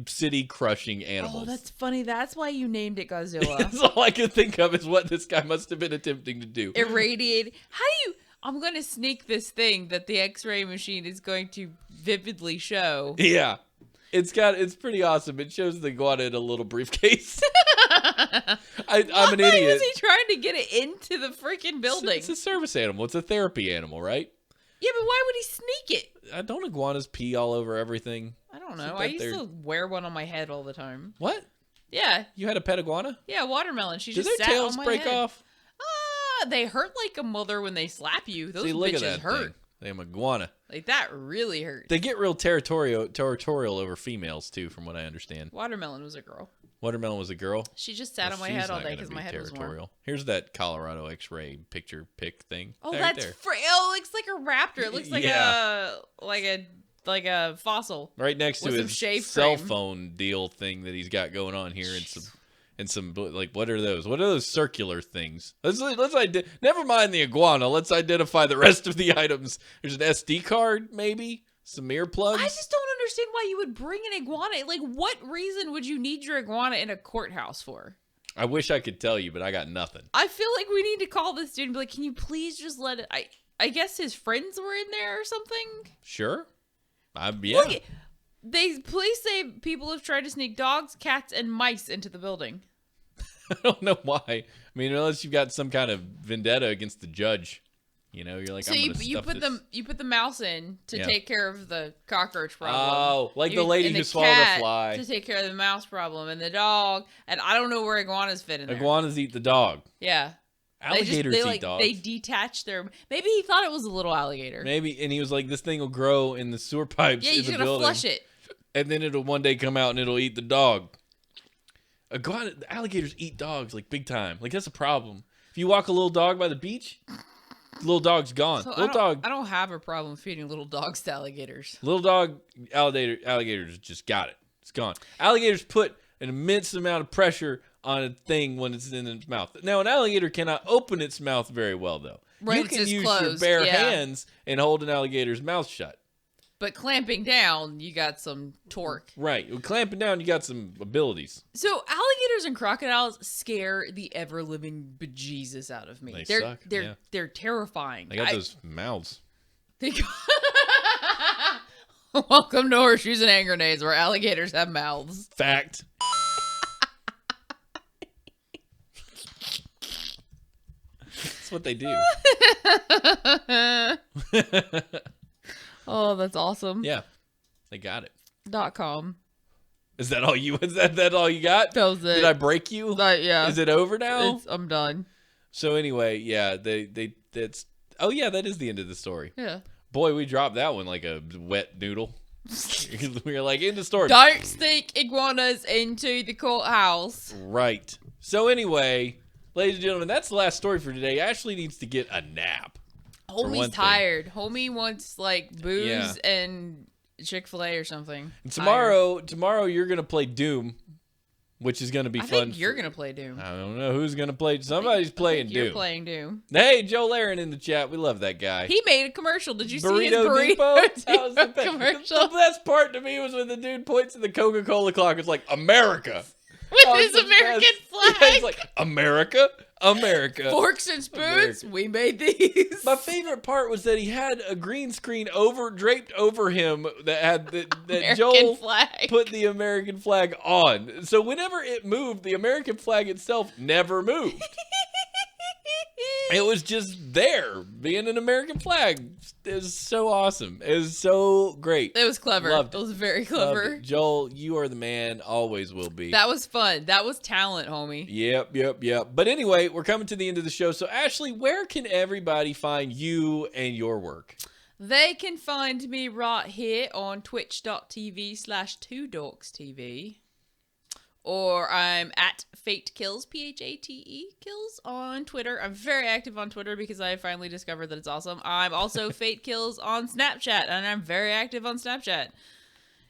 [SPEAKER 1] city-crushing animals.
[SPEAKER 2] Oh, that's funny. That's why you named it Godzilla.
[SPEAKER 1] That's all I could think of is what this guy must have been attempting to do.
[SPEAKER 2] Irradiate. How do you... I'm going to sneak this thing that the x-ray machine is going to vividly show.
[SPEAKER 1] Yeah. It's pretty awesome. It shows the iguana in a little briefcase. I'm an idiot.
[SPEAKER 2] Why was he trying to get it into the freaking building?
[SPEAKER 1] It's a service animal. It's a therapy animal, right?
[SPEAKER 2] Yeah, but why would he sneak it?
[SPEAKER 1] Don't iguanas pee all over everything?
[SPEAKER 2] I don't know. I used to wear one on my head all the time.
[SPEAKER 1] What?
[SPEAKER 2] Yeah.
[SPEAKER 1] You had a pet iguana?
[SPEAKER 2] Yeah, watermelon. She
[SPEAKER 1] Did
[SPEAKER 2] just
[SPEAKER 1] their
[SPEAKER 2] sat
[SPEAKER 1] tails
[SPEAKER 2] on my
[SPEAKER 1] break
[SPEAKER 2] head.
[SPEAKER 1] off?
[SPEAKER 2] They hurt like a mother when they slap you. Those
[SPEAKER 1] See, look
[SPEAKER 2] bitches
[SPEAKER 1] at that
[SPEAKER 2] hurt.
[SPEAKER 1] thing. Damn iguana.
[SPEAKER 2] Like that really hurt.
[SPEAKER 1] They get real territorial over females too, from what I understand.
[SPEAKER 2] Watermelon was a girl.
[SPEAKER 1] Watermelon was a girl.
[SPEAKER 2] She just sat on my
[SPEAKER 1] she's
[SPEAKER 2] head all
[SPEAKER 1] not
[SPEAKER 2] day
[SPEAKER 1] gonna
[SPEAKER 2] because
[SPEAKER 1] be
[SPEAKER 2] my head was warm.
[SPEAKER 1] territorial. Here's that Colorado X-ray picture pic thing.
[SPEAKER 2] Oh,
[SPEAKER 1] right
[SPEAKER 2] that's
[SPEAKER 1] there.
[SPEAKER 2] oh, it looks like a raptor. It looks like
[SPEAKER 1] Yeah.
[SPEAKER 2] a fossil.
[SPEAKER 1] Right next to
[SPEAKER 2] with some
[SPEAKER 1] his
[SPEAKER 2] shave
[SPEAKER 1] cell
[SPEAKER 2] frame.
[SPEAKER 1] phone deal thing that he's got going on here, and some like, what are those? What are those circular things? Let's never mind the iguana. Let's identify the rest of the items. There's an SD card, maybe some earplugs.
[SPEAKER 2] I just don't understand why you would bring an iguana. Like, what reason would you need your iguana in a courthouse for?
[SPEAKER 1] I wish I could tell you, but I got nothing.
[SPEAKER 2] I feel like we need to call this dude and be like, can you please just let it... I guess his friends were in there or something?
[SPEAKER 1] Sure. Yeah.
[SPEAKER 2] Look, police say people have tried to sneak dogs, cats, and mice into the building.
[SPEAKER 1] I don't know why. I mean, unless you've got some kind of vendetta against the judge. You know, you're like,
[SPEAKER 2] So
[SPEAKER 1] I'm
[SPEAKER 2] you
[SPEAKER 1] gonna
[SPEAKER 2] you
[SPEAKER 1] stuff
[SPEAKER 2] put
[SPEAKER 1] this.
[SPEAKER 2] you put the mouse in to
[SPEAKER 1] Yeah.
[SPEAKER 2] take care of the cockroach problem.
[SPEAKER 1] Oh, like the lady
[SPEAKER 2] and
[SPEAKER 1] who swallowed a
[SPEAKER 2] cat
[SPEAKER 1] fly.
[SPEAKER 2] to take care of the mouse problem, and the dog, and I don't know where iguanas fit in there.
[SPEAKER 1] Iguanas eat the dog.
[SPEAKER 2] Yeah.
[SPEAKER 1] Alligators eat dogs.
[SPEAKER 2] They detach their. Maybe he thought it was a little alligator.
[SPEAKER 1] Maybe, and he was like, this thing will grow in the sewer pipes
[SPEAKER 2] Yeah,
[SPEAKER 1] in
[SPEAKER 2] you
[SPEAKER 1] the
[SPEAKER 2] should have
[SPEAKER 1] building.
[SPEAKER 2] flush it.
[SPEAKER 1] And then it'll one day come out and it'll eat the dog. Alligators eat dogs like big time. Like that's a problem. If you walk a little dog by the beach, the little dog's gone.
[SPEAKER 2] So
[SPEAKER 1] Little
[SPEAKER 2] I don't have a problem feeding little dogs to alligators.
[SPEAKER 1] alligators just got it. It's gone. Alligators put an immense amount of pressure on a thing when it's in its mouth. Now, an alligator cannot open its mouth very well, though.
[SPEAKER 2] Right,
[SPEAKER 1] You
[SPEAKER 2] it's
[SPEAKER 1] can
[SPEAKER 2] just
[SPEAKER 1] use your
[SPEAKER 2] closed,
[SPEAKER 1] bare
[SPEAKER 2] yeah.
[SPEAKER 1] hands and hold an alligator's mouth shut.
[SPEAKER 2] But clamping down, you got some torque.
[SPEAKER 1] Right. With clamping down, you got some abilities.
[SPEAKER 2] So alligators and crocodiles scare the ever living bejesus out of me.
[SPEAKER 1] They suck, yeah.
[SPEAKER 2] They're terrifying.
[SPEAKER 1] They got those mouths.
[SPEAKER 2] Welcome to Horseshoes and Hand Grenades, where alligators have mouths.
[SPEAKER 1] Fact. That's what they do.
[SPEAKER 2] Oh, that's awesome.
[SPEAKER 1] Yeah. They got it.
[SPEAKER 2] .com.
[SPEAKER 1] Is that all you? Is that all you got?
[SPEAKER 2] That was it.
[SPEAKER 1] Did I break you?
[SPEAKER 2] Yeah.
[SPEAKER 1] Is it over now?
[SPEAKER 2] I'm done.
[SPEAKER 1] So anyway, yeah, that's. Oh yeah, that is the end of the story.
[SPEAKER 2] Yeah.
[SPEAKER 1] Boy, we dropped that one like a wet noodle. We were like, in the story.
[SPEAKER 2] Don't sneak iguanas into the courthouse.
[SPEAKER 1] Right. So anyway, ladies and gentlemen, that's the last story for today. Ashley needs to get a nap. one
[SPEAKER 2] Homie's
[SPEAKER 1] thing.
[SPEAKER 2] tired. Homie wants like booze
[SPEAKER 1] Yeah.
[SPEAKER 2] and Chick-fil-A or something.
[SPEAKER 1] And
[SPEAKER 2] Tired.
[SPEAKER 1] tomorrow you're gonna play Doom, which is gonna be
[SPEAKER 2] I
[SPEAKER 1] fun.
[SPEAKER 2] think you're gonna play Doom.
[SPEAKER 1] I don't know who's gonna play. Somebody's playing
[SPEAKER 2] You're
[SPEAKER 1] Doom.
[SPEAKER 2] playing Doom.
[SPEAKER 1] Hey, Joe Laren in the chat. We love that guy.
[SPEAKER 2] He made a commercial. Did you see his
[SPEAKER 1] Burrito
[SPEAKER 2] Burrito
[SPEAKER 1] Depot? That was the
[SPEAKER 2] Depot
[SPEAKER 1] best.
[SPEAKER 2] commercial
[SPEAKER 1] The best part to me was when the dude points at the Coca-Cola clock. It's like America.
[SPEAKER 2] with
[SPEAKER 1] That was
[SPEAKER 2] his
[SPEAKER 1] the
[SPEAKER 2] American
[SPEAKER 1] best.
[SPEAKER 2] flag?
[SPEAKER 1] Yeah, it's like America.
[SPEAKER 2] Forks and spoons.
[SPEAKER 1] America.
[SPEAKER 2] We made these.
[SPEAKER 1] My favorite part was that he had a green screen draped over him that had that
[SPEAKER 2] American
[SPEAKER 1] Joel
[SPEAKER 2] flag.
[SPEAKER 1] put the American flag on. So whenever it moved, the American flag itself never moved. It was just there, being an American flag. It was so awesome. It was so great.
[SPEAKER 2] It was clever.
[SPEAKER 1] Loved
[SPEAKER 2] It
[SPEAKER 1] it.
[SPEAKER 2] was very
[SPEAKER 1] Loved
[SPEAKER 2] clever.
[SPEAKER 1] it. Joel, you are the man. Always will be.
[SPEAKER 2] That was fun. That was talent, homie.
[SPEAKER 1] Yep. But anyway, we're coming to the end of the show. So, Ashley, where can everybody find you and your work?
[SPEAKER 2] They can find me right here on twitch.tv/2dorkstv. Or I'm at Fate Kills, Phate Kills on Twitter. I'm very active on Twitter because I finally discovered that it's awesome. I'm also Fate Kills on Snapchat, and I'm very active on Snapchat.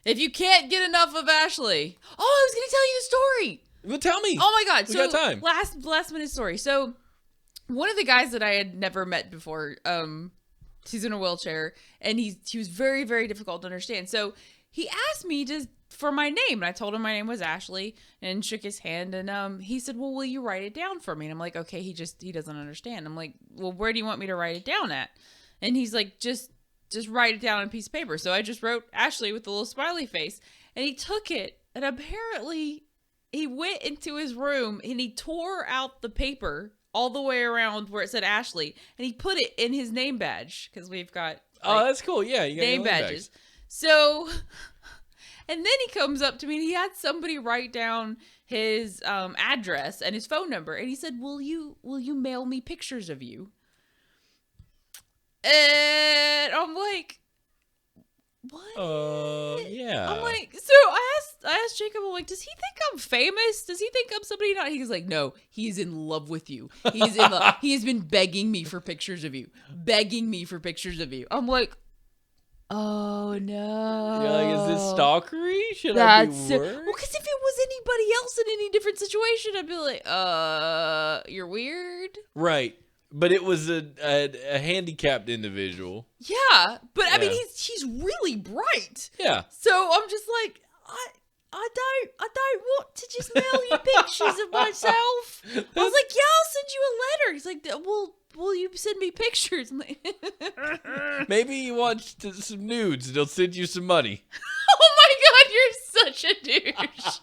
[SPEAKER 2] If you can't get enough of Ashley. Oh, I was going to tell you the story.
[SPEAKER 1] Well, tell me.
[SPEAKER 2] Oh my god!
[SPEAKER 1] We
[SPEAKER 2] So
[SPEAKER 1] got time.
[SPEAKER 2] last minute story. So one of the guys that I had never met before, he's in a wheelchair, and he was very, very difficult to understand. So he asked me for my name, and I told him my name was Ashley, and shook his hand, and he said, "Well, will you write it down for me?" And I'm like, "Okay." He doesn't understand. I'm like, "Well, where do you want me to write it down at?" And he's like, "Just write it down on a piece of paper." So I just wrote Ashley with a little smiley face, and he took it, and apparently he went into his room and he tore out the paper all the way around where it said Ashley, and he put it in his name badge because we've got
[SPEAKER 1] Oh, that's cool. Yeah, you got
[SPEAKER 2] name
[SPEAKER 1] your
[SPEAKER 2] badges. So, and then he comes up to me and he had somebody write down his address and his phone number, and he said, "Will you mail me pictures of you?" And I'm like, "What?"
[SPEAKER 1] Yeah.
[SPEAKER 2] I'm like, so I asked Jacob, I'm like, "Does he think I'm famous? Does he think I'm somebody not?" He was like, "No, he's in love with you. He's in love. He has been begging me for pictures of you. I'm like, "Oh no."
[SPEAKER 1] You're like, is this stalkery? Should I
[SPEAKER 2] That's
[SPEAKER 1] be
[SPEAKER 2] it.
[SPEAKER 1] worried?
[SPEAKER 2] Well, because if it was anybody else in any different situation, I'd be like, "You're weird."
[SPEAKER 1] Right. But it was a handicapped individual.
[SPEAKER 2] Yeah, but I mean,
[SPEAKER 1] Yeah.
[SPEAKER 2] he's really bright.
[SPEAKER 1] Yeah.
[SPEAKER 2] So I'm just like, I don't want to just mail you pictures of myself. I was like, "Yeah, I'll send you a letter." He's like, "Well, will you send me pictures?" I'm like,
[SPEAKER 1] Maybe you want some nudes. They'll send you some money.
[SPEAKER 2] "Oh my god, you're such a douche."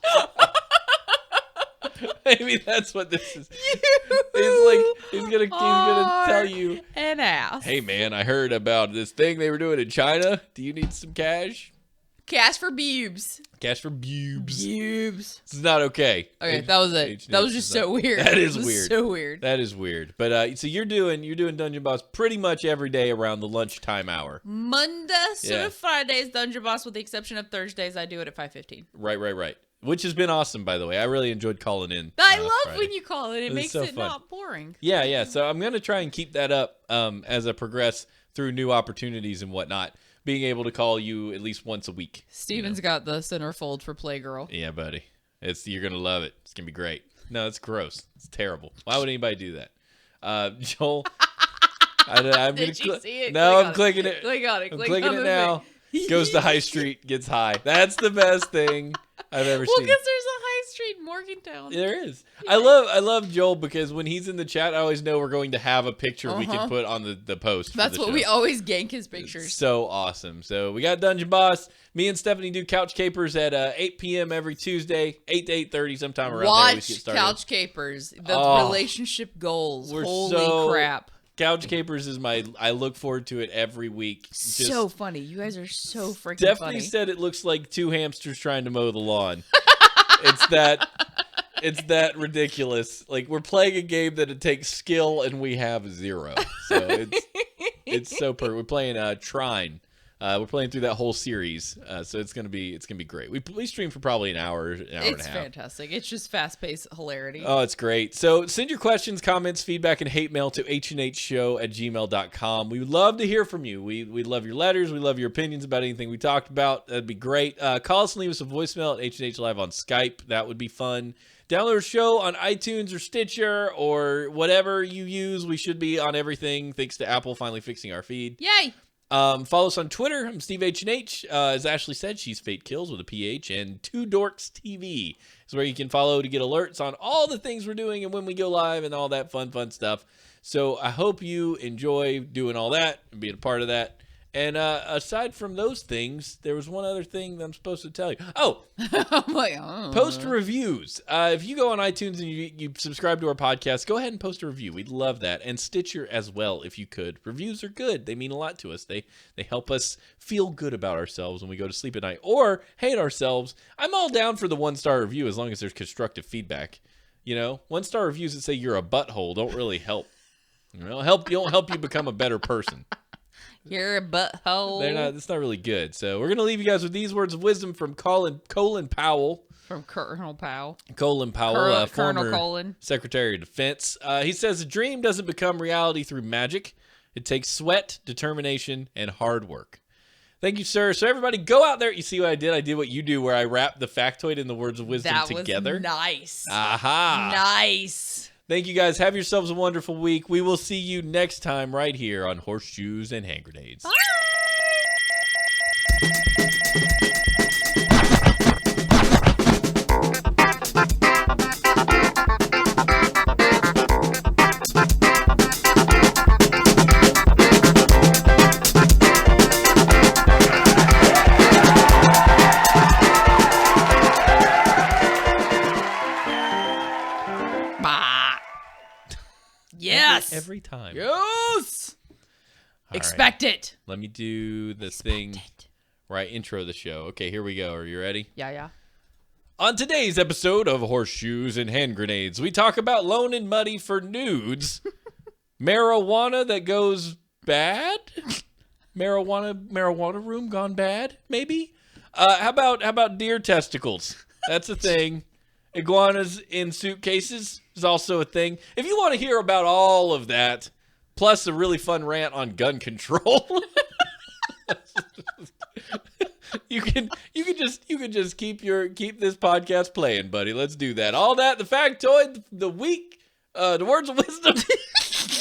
[SPEAKER 1] Maybe that's what this is.
[SPEAKER 2] You
[SPEAKER 1] He's gonna tell you,
[SPEAKER 2] an ass.
[SPEAKER 1] "Hey man, I heard about this thing they were doing in China. Do you need some cash?
[SPEAKER 2] Cash for boobs.
[SPEAKER 1] Cash for bubes.
[SPEAKER 2] Boobs.
[SPEAKER 1] It's not okay."
[SPEAKER 2] Okay, that was it. That was just so weird.
[SPEAKER 1] That is
[SPEAKER 2] It was
[SPEAKER 1] weird.
[SPEAKER 2] So weird.
[SPEAKER 1] That is weird. But so you're doing Dungeon Boss pretty much every day around the lunchtime hour.
[SPEAKER 2] Mondays
[SPEAKER 1] Yeah.
[SPEAKER 2] to Fridays, Dungeon Boss, with the exception of Thursdays. I do it at 5:15.
[SPEAKER 1] Right. Which has been awesome, by the way. I really enjoyed calling in.
[SPEAKER 2] I love
[SPEAKER 1] Friday.
[SPEAKER 2] when you call it. It
[SPEAKER 1] was
[SPEAKER 2] makes
[SPEAKER 1] so
[SPEAKER 2] it
[SPEAKER 1] fun.
[SPEAKER 2] not boring.
[SPEAKER 1] Yeah. So I'm gonna try and keep that up as I progress through new opportunities and whatnot. Being able to call you at least once a week.
[SPEAKER 2] Steven's got the centerfold for Playgirl.
[SPEAKER 1] Yeah, buddy. You're gonna love it. It's gonna be great. No, it's gross. It's terrible. Why would anybody do that? Joel, I'm
[SPEAKER 2] Did
[SPEAKER 1] gonna
[SPEAKER 2] you see it?
[SPEAKER 1] No,
[SPEAKER 2] Click
[SPEAKER 1] I'm
[SPEAKER 2] on
[SPEAKER 1] clicking it.
[SPEAKER 2] Click on it.
[SPEAKER 1] I'm
[SPEAKER 2] Click
[SPEAKER 1] clicking
[SPEAKER 2] on
[SPEAKER 1] it
[SPEAKER 2] the
[SPEAKER 1] now.
[SPEAKER 2] thing.
[SPEAKER 1] Goes to High Street, gets high. That's the best thing I've ever
[SPEAKER 2] Well,
[SPEAKER 1] seen.
[SPEAKER 2] because there's a High Street in Morgantown.
[SPEAKER 1] There is. I love Joel because when he's in the chat, I always know we're going to have a picture we can put on the post.
[SPEAKER 2] That's
[SPEAKER 1] for the
[SPEAKER 2] what
[SPEAKER 1] show.
[SPEAKER 2] we always gank his pictures.
[SPEAKER 1] It's so awesome. So we got Dungeon Boss. Me and Stephanie do Couch Capers at 8 p.m. every Tuesday, 8 to 8:30, sometime around there. We get
[SPEAKER 2] Watch
[SPEAKER 1] started.
[SPEAKER 2] Couch Capers. The
[SPEAKER 1] Oh,
[SPEAKER 2] relationship goals.
[SPEAKER 1] we're
[SPEAKER 2] Holy
[SPEAKER 1] so-
[SPEAKER 2] crap.
[SPEAKER 1] Couch Capers is I look forward to it every week. Just-
[SPEAKER 2] So funny. You guys are so freaking
[SPEAKER 1] Stephanie
[SPEAKER 2] funny.
[SPEAKER 1] said it looks like two hamsters trying to mow the lawn. It's that ridiculous. Like, we're playing a game that it takes skill and we have 0. So it's so perfect. We're playing Trine. We're playing through that whole series, so it's gonna be great. We stream for probably an hour and a half.
[SPEAKER 2] It's fantastic. It's just fast-paced hilarity.
[SPEAKER 1] Oh, it's great. So send your questions, comments, feedback, and hate mail to hnhshow@gmail.com. We would love to hear from you. We love your letters. We love your opinions about anything we talked about. That'd be great. Call us and leave us a voicemail at HNH Live on Skype. That would be fun. Download our show on iTunes or Stitcher or whatever you use. We should be on everything, thanks to Apple finally fixing our feed.
[SPEAKER 2] Yay!
[SPEAKER 1] Follow us on Twitter. I'm Steve H&H. As Ashley said, she's Fate Kills with a PH. And Two Dorks TV is where you can follow to get alerts on all the things we're doing and when we go live and all that fun stuff. So I hope you enjoy doing all that and being a part of that. And aside from those things, there was one other thing that I'm supposed to tell you. Oh,
[SPEAKER 2] I'm like, oh.
[SPEAKER 1] Post reviews. If you go on iTunes and you subscribe to our podcast, go ahead and post a review. We'd love that. And Stitcher as well, if you could. Reviews are good. They mean a lot to us. They help us feel good about ourselves when we go to sleep at night or hate ourselves. I'm all down for the 1-star review as long as there's constructive feedback. 1-star reviews that say you're a butthole don't really help. Don't help you become a better person.
[SPEAKER 2] You're a butthole.
[SPEAKER 1] It's not really good. So we're gonna leave you guys with these words of wisdom from Colin Powell.
[SPEAKER 2] From Colonel Powell.
[SPEAKER 1] Colin Powell, former
[SPEAKER 2] Colin.
[SPEAKER 1] Secretary of Defense. He says a dream doesn't become reality through magic. It takes sweat, determination, and hard work. Thank you, sir. So everybody, go out there. You see what I did? I did what you do, where I wrapped the factoid and the words of wisdom together.
[SPEAKER 2] That was nice.
[SPEAKER 1] Aha!
[SPEAKER 2] Nice.
[SPEAKER 1] Thank you, guys. Have yourselves a wonderful week. We will see you next time right here on Horseshoes and Hand Grenades.
[SPEAKER 2] Bye. Yes.
[SPEAKER 1] Every time.
[SPEAKER 2] Yes.
[SPEAKER 1] All
[SPEAKER 2] Expect
[SPEAKER 1] right.
[SPEAKER 2] it.
[SPEAKER 1] Let me do the thing where I intro the show. Okay, here we go. Are you ready?
[SPEAKER 2] Yeah.
[SPEAKER 1] On today's episode of Horseshoes and Hand Grenades, we talk about Lone and Muddy for nudes, marijuana that goes bad, marijuana room gone bad, maybe. How about deer testicles? That's a thing. Iguanas in suitcases is also a thing. If you want to hear about all of that, plus a really fun rant on gun control, you can just keep this podcast playing, buddy. Let's do that. All that, the factoid, the week, the words of wisdom,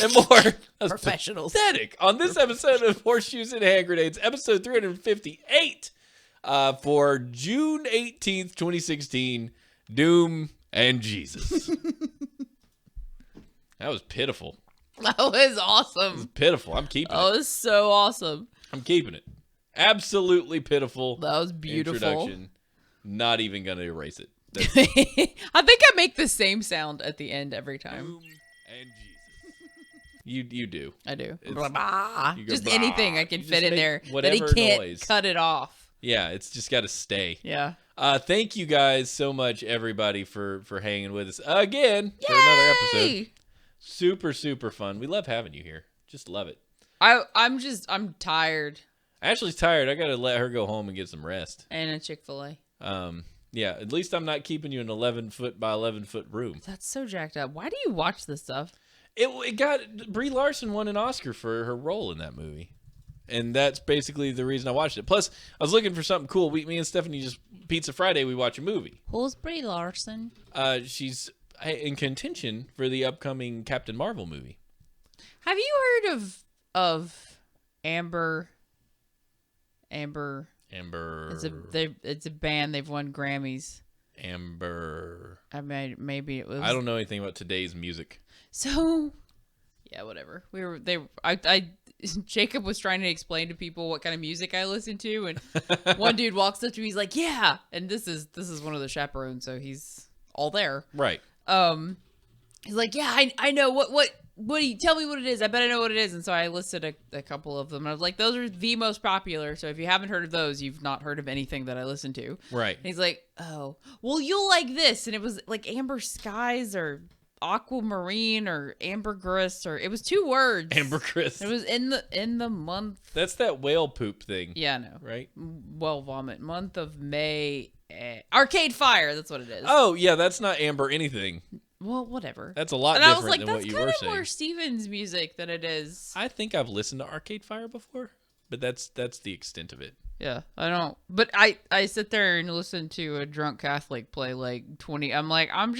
[SPEAKER 1] and more.
[SPEAKER 2] Professionals.
[SPEAKER 1] Pathetic. On this episode of Horseshoes and Hand Grenades, episode 358, for June 18th, 2016. Doom and Jesus. That was pitiful.
[SPEAKER 2] That was awesome.
[SPEAKER 1] It was pitiful. I'm keeping it.
[SPEAKER 2] That was so awesome.
[SPEAKER 1] I'm keeping it. Absolutely pitiful.
[SPEAKER 2] That was beautiful.
[SPEAKER 1] Introduction. Not even going to erase it.
[SPEAKER 2] I think I make the same sound at the end every time.
[SPEAKER 1] Doom and Jesus. You do.
[SPEAKER 2] I do.
[SPEAKER 1] You go,
[SPEAKER 2] Just
[SPEAKER 1] bah.
[SPEAKER 2] anything I can
[SPEAKER 1] You
[SPEAKER 2] fit
[SPEAKER 1] just
[SPEAKER 2] in
[SPEAKER 1] make
[SPEAKER 2] there that he
[SPEAKER 1] whatever
[SPEAKER 2] can't
[SPEAKER 1] noise.
[SPEAKER 2] cut it off.
[SPEAKER 1] Yeah, it's just got to stay.
[SPEAKER 2] Yeah.
[SPEAKER 1] Thank you guys so much, everybody, for hanging with us again for another episode. Super, super fun. We love having you here. Just love it.
[SPEAKER 2] I'm tired.
[SPEAKER 1] Ashley's tired. I got to let her go home and get some rest.
[SPEAKER 2] And a Chick-fil-A.
[SPEAKER 1] Yeah, at least I'm not keeping you in an 11-foot by 11-foot room.
[SPEAKER 2] That's so jacked up. Why do you watch this stuff?
[SPEAKER 1] It got Brie Larson won an Oscar for her role in that movie. And that's basically the reason I watched it. Plus, I was looking for something cool. Me and Stephanie just Pizza Friday. We watch a movie.
[SPEAKER 2] Who's Brie Larson?
[SPEAKER 1] She's in contention for the upcoming Captain Marvel movie.
[SPEAKER 2] Have you heard of Amber? It's a band. They've won Grammys.
[SPEAKER 1] Amber.
[SPEAKER 2] I mean, maybe it was.
[SPEAKER 1] I don't know anything about today's music.
[SPEAKER 2] So, yeah, whatever. Jacob was trying to explain to people what kind of music I listen to, and one dude walks up to me, he's like, "Yeah," and this is one of the chaperones, so he's all there.
[SPEAKER 1] Right.
[SPEAKER 2] He's like, "Yeah, I know what do you tell me what it is? I bet I know what it is." And so I listed a couple of them, and I was like, "Those are the most popular. So if you haven't heard of those, you've not heard of anything that I listen to."
[SPEAKER 1] Right.
[SPEAKER 2] And he's like, "Oh, well, you'll like this," and it was like Amber Skies or aquamarine or ambergris, or it was 2 words.
[SPEAKER 1] Ambergris.
[SPEAKER 2] It was in the month.
[SPEAKER 1] That's that whale poop thing.
[SPEAKER 2] Yeah, no.
[SPEAKER 1] Right?
[SPEAKER 2] Well, vomit. Month of May. Arcade Fire. That's what it is.
[SPEAKER 1] Oh, yeah, that's not amber anything.
[SPEAKER 2] Well, whatever.
[SPEAKER 1] That's a lot
[SPEAKER 2] And I
[SPEAKER 1] different
[SPEAKER 2] was like,
[SPEAKER 1] than
[SPEAKER 2] that's
[SPEAKER 1] what you
[SPEAKER 2] kind
[SPEAKER 1] were
[SPEAKER 2] of
[SPEAKER 1] saying.
[SPEAKER 2] more Steven's music than it is.
[SPEAKER 1] I think I've listened to Arcade Fire before, but that's the extent of it.
[SPEAKER 2] Yeah, I don't. But I sit there and listen to a drunk Catholic play like 20. I'm like, I'm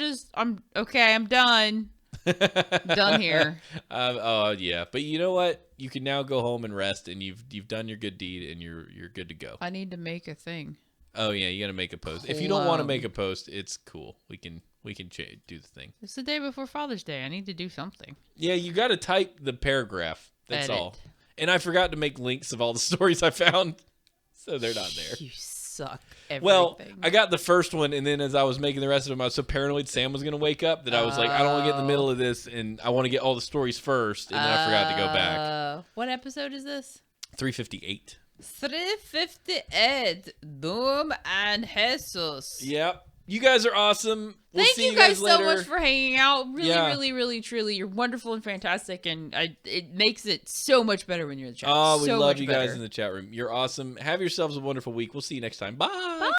[SPEAKER 2] okay. I'm done. Done here.
[SPEAKER 1] Oh yeah, but you know what? You can now go home and rest, and you've done your good deed, and you're good to go.
[SPEAKER 2] I need to make a thing.
[SPEAKER 1] Oh yeah, you got to make a post. If you don't want to make a post, it's cool. We can do the thing.
[SPEAKER 2] It's the day before Father's Day. I need to do something.
[SPEAKER 1] Yeah, you got to type the paragraph. That's
[SPEAKER 2] Edit.
[SPEAKER 1] all. And I forgot to make links of all the stories I found, so they're not there.
[SPEAKER 2] You suck. Everything.
[SPEAKER 1] Well, I got the first one, and then as I was making the rest of them, I was so paranoid Sam was going to wake up that I was like, I don't want to get in the middle of this, and I want to get all the stories first, and then I forgot to go back.
[SPEAKER 2] What episode is this?
[SPEAKER 1] 358.
[SPEAKER 2] 358. Doom and Jesus.
[SPEAKER 1] Yep. You guys are awesome. We'll
[SPEAKER 2] Thank
[SPEAKER 1] see
[SPEAKER 2] you guys so
[SPEAKER 1] later.
[SPEAKER 2] much for hanging out. Really,
[SPEAKER 1] Yeah.
[SPEAKER 2] really, really, truly, you're wonderful and fantastic, and it makes it so much better when you're in the chat.
[SPEAKER 1] Oh, we
[SPEAKER 2] So
[SPEAKER 1] love
[SPEAKER 2] much
[SPEAKER 1] you
[SPEAKER 2] better.
[SPEAKER 1] guys in the chat room. You're awesome. Have yourselves a wonderful week. We'll see you next time. Bye.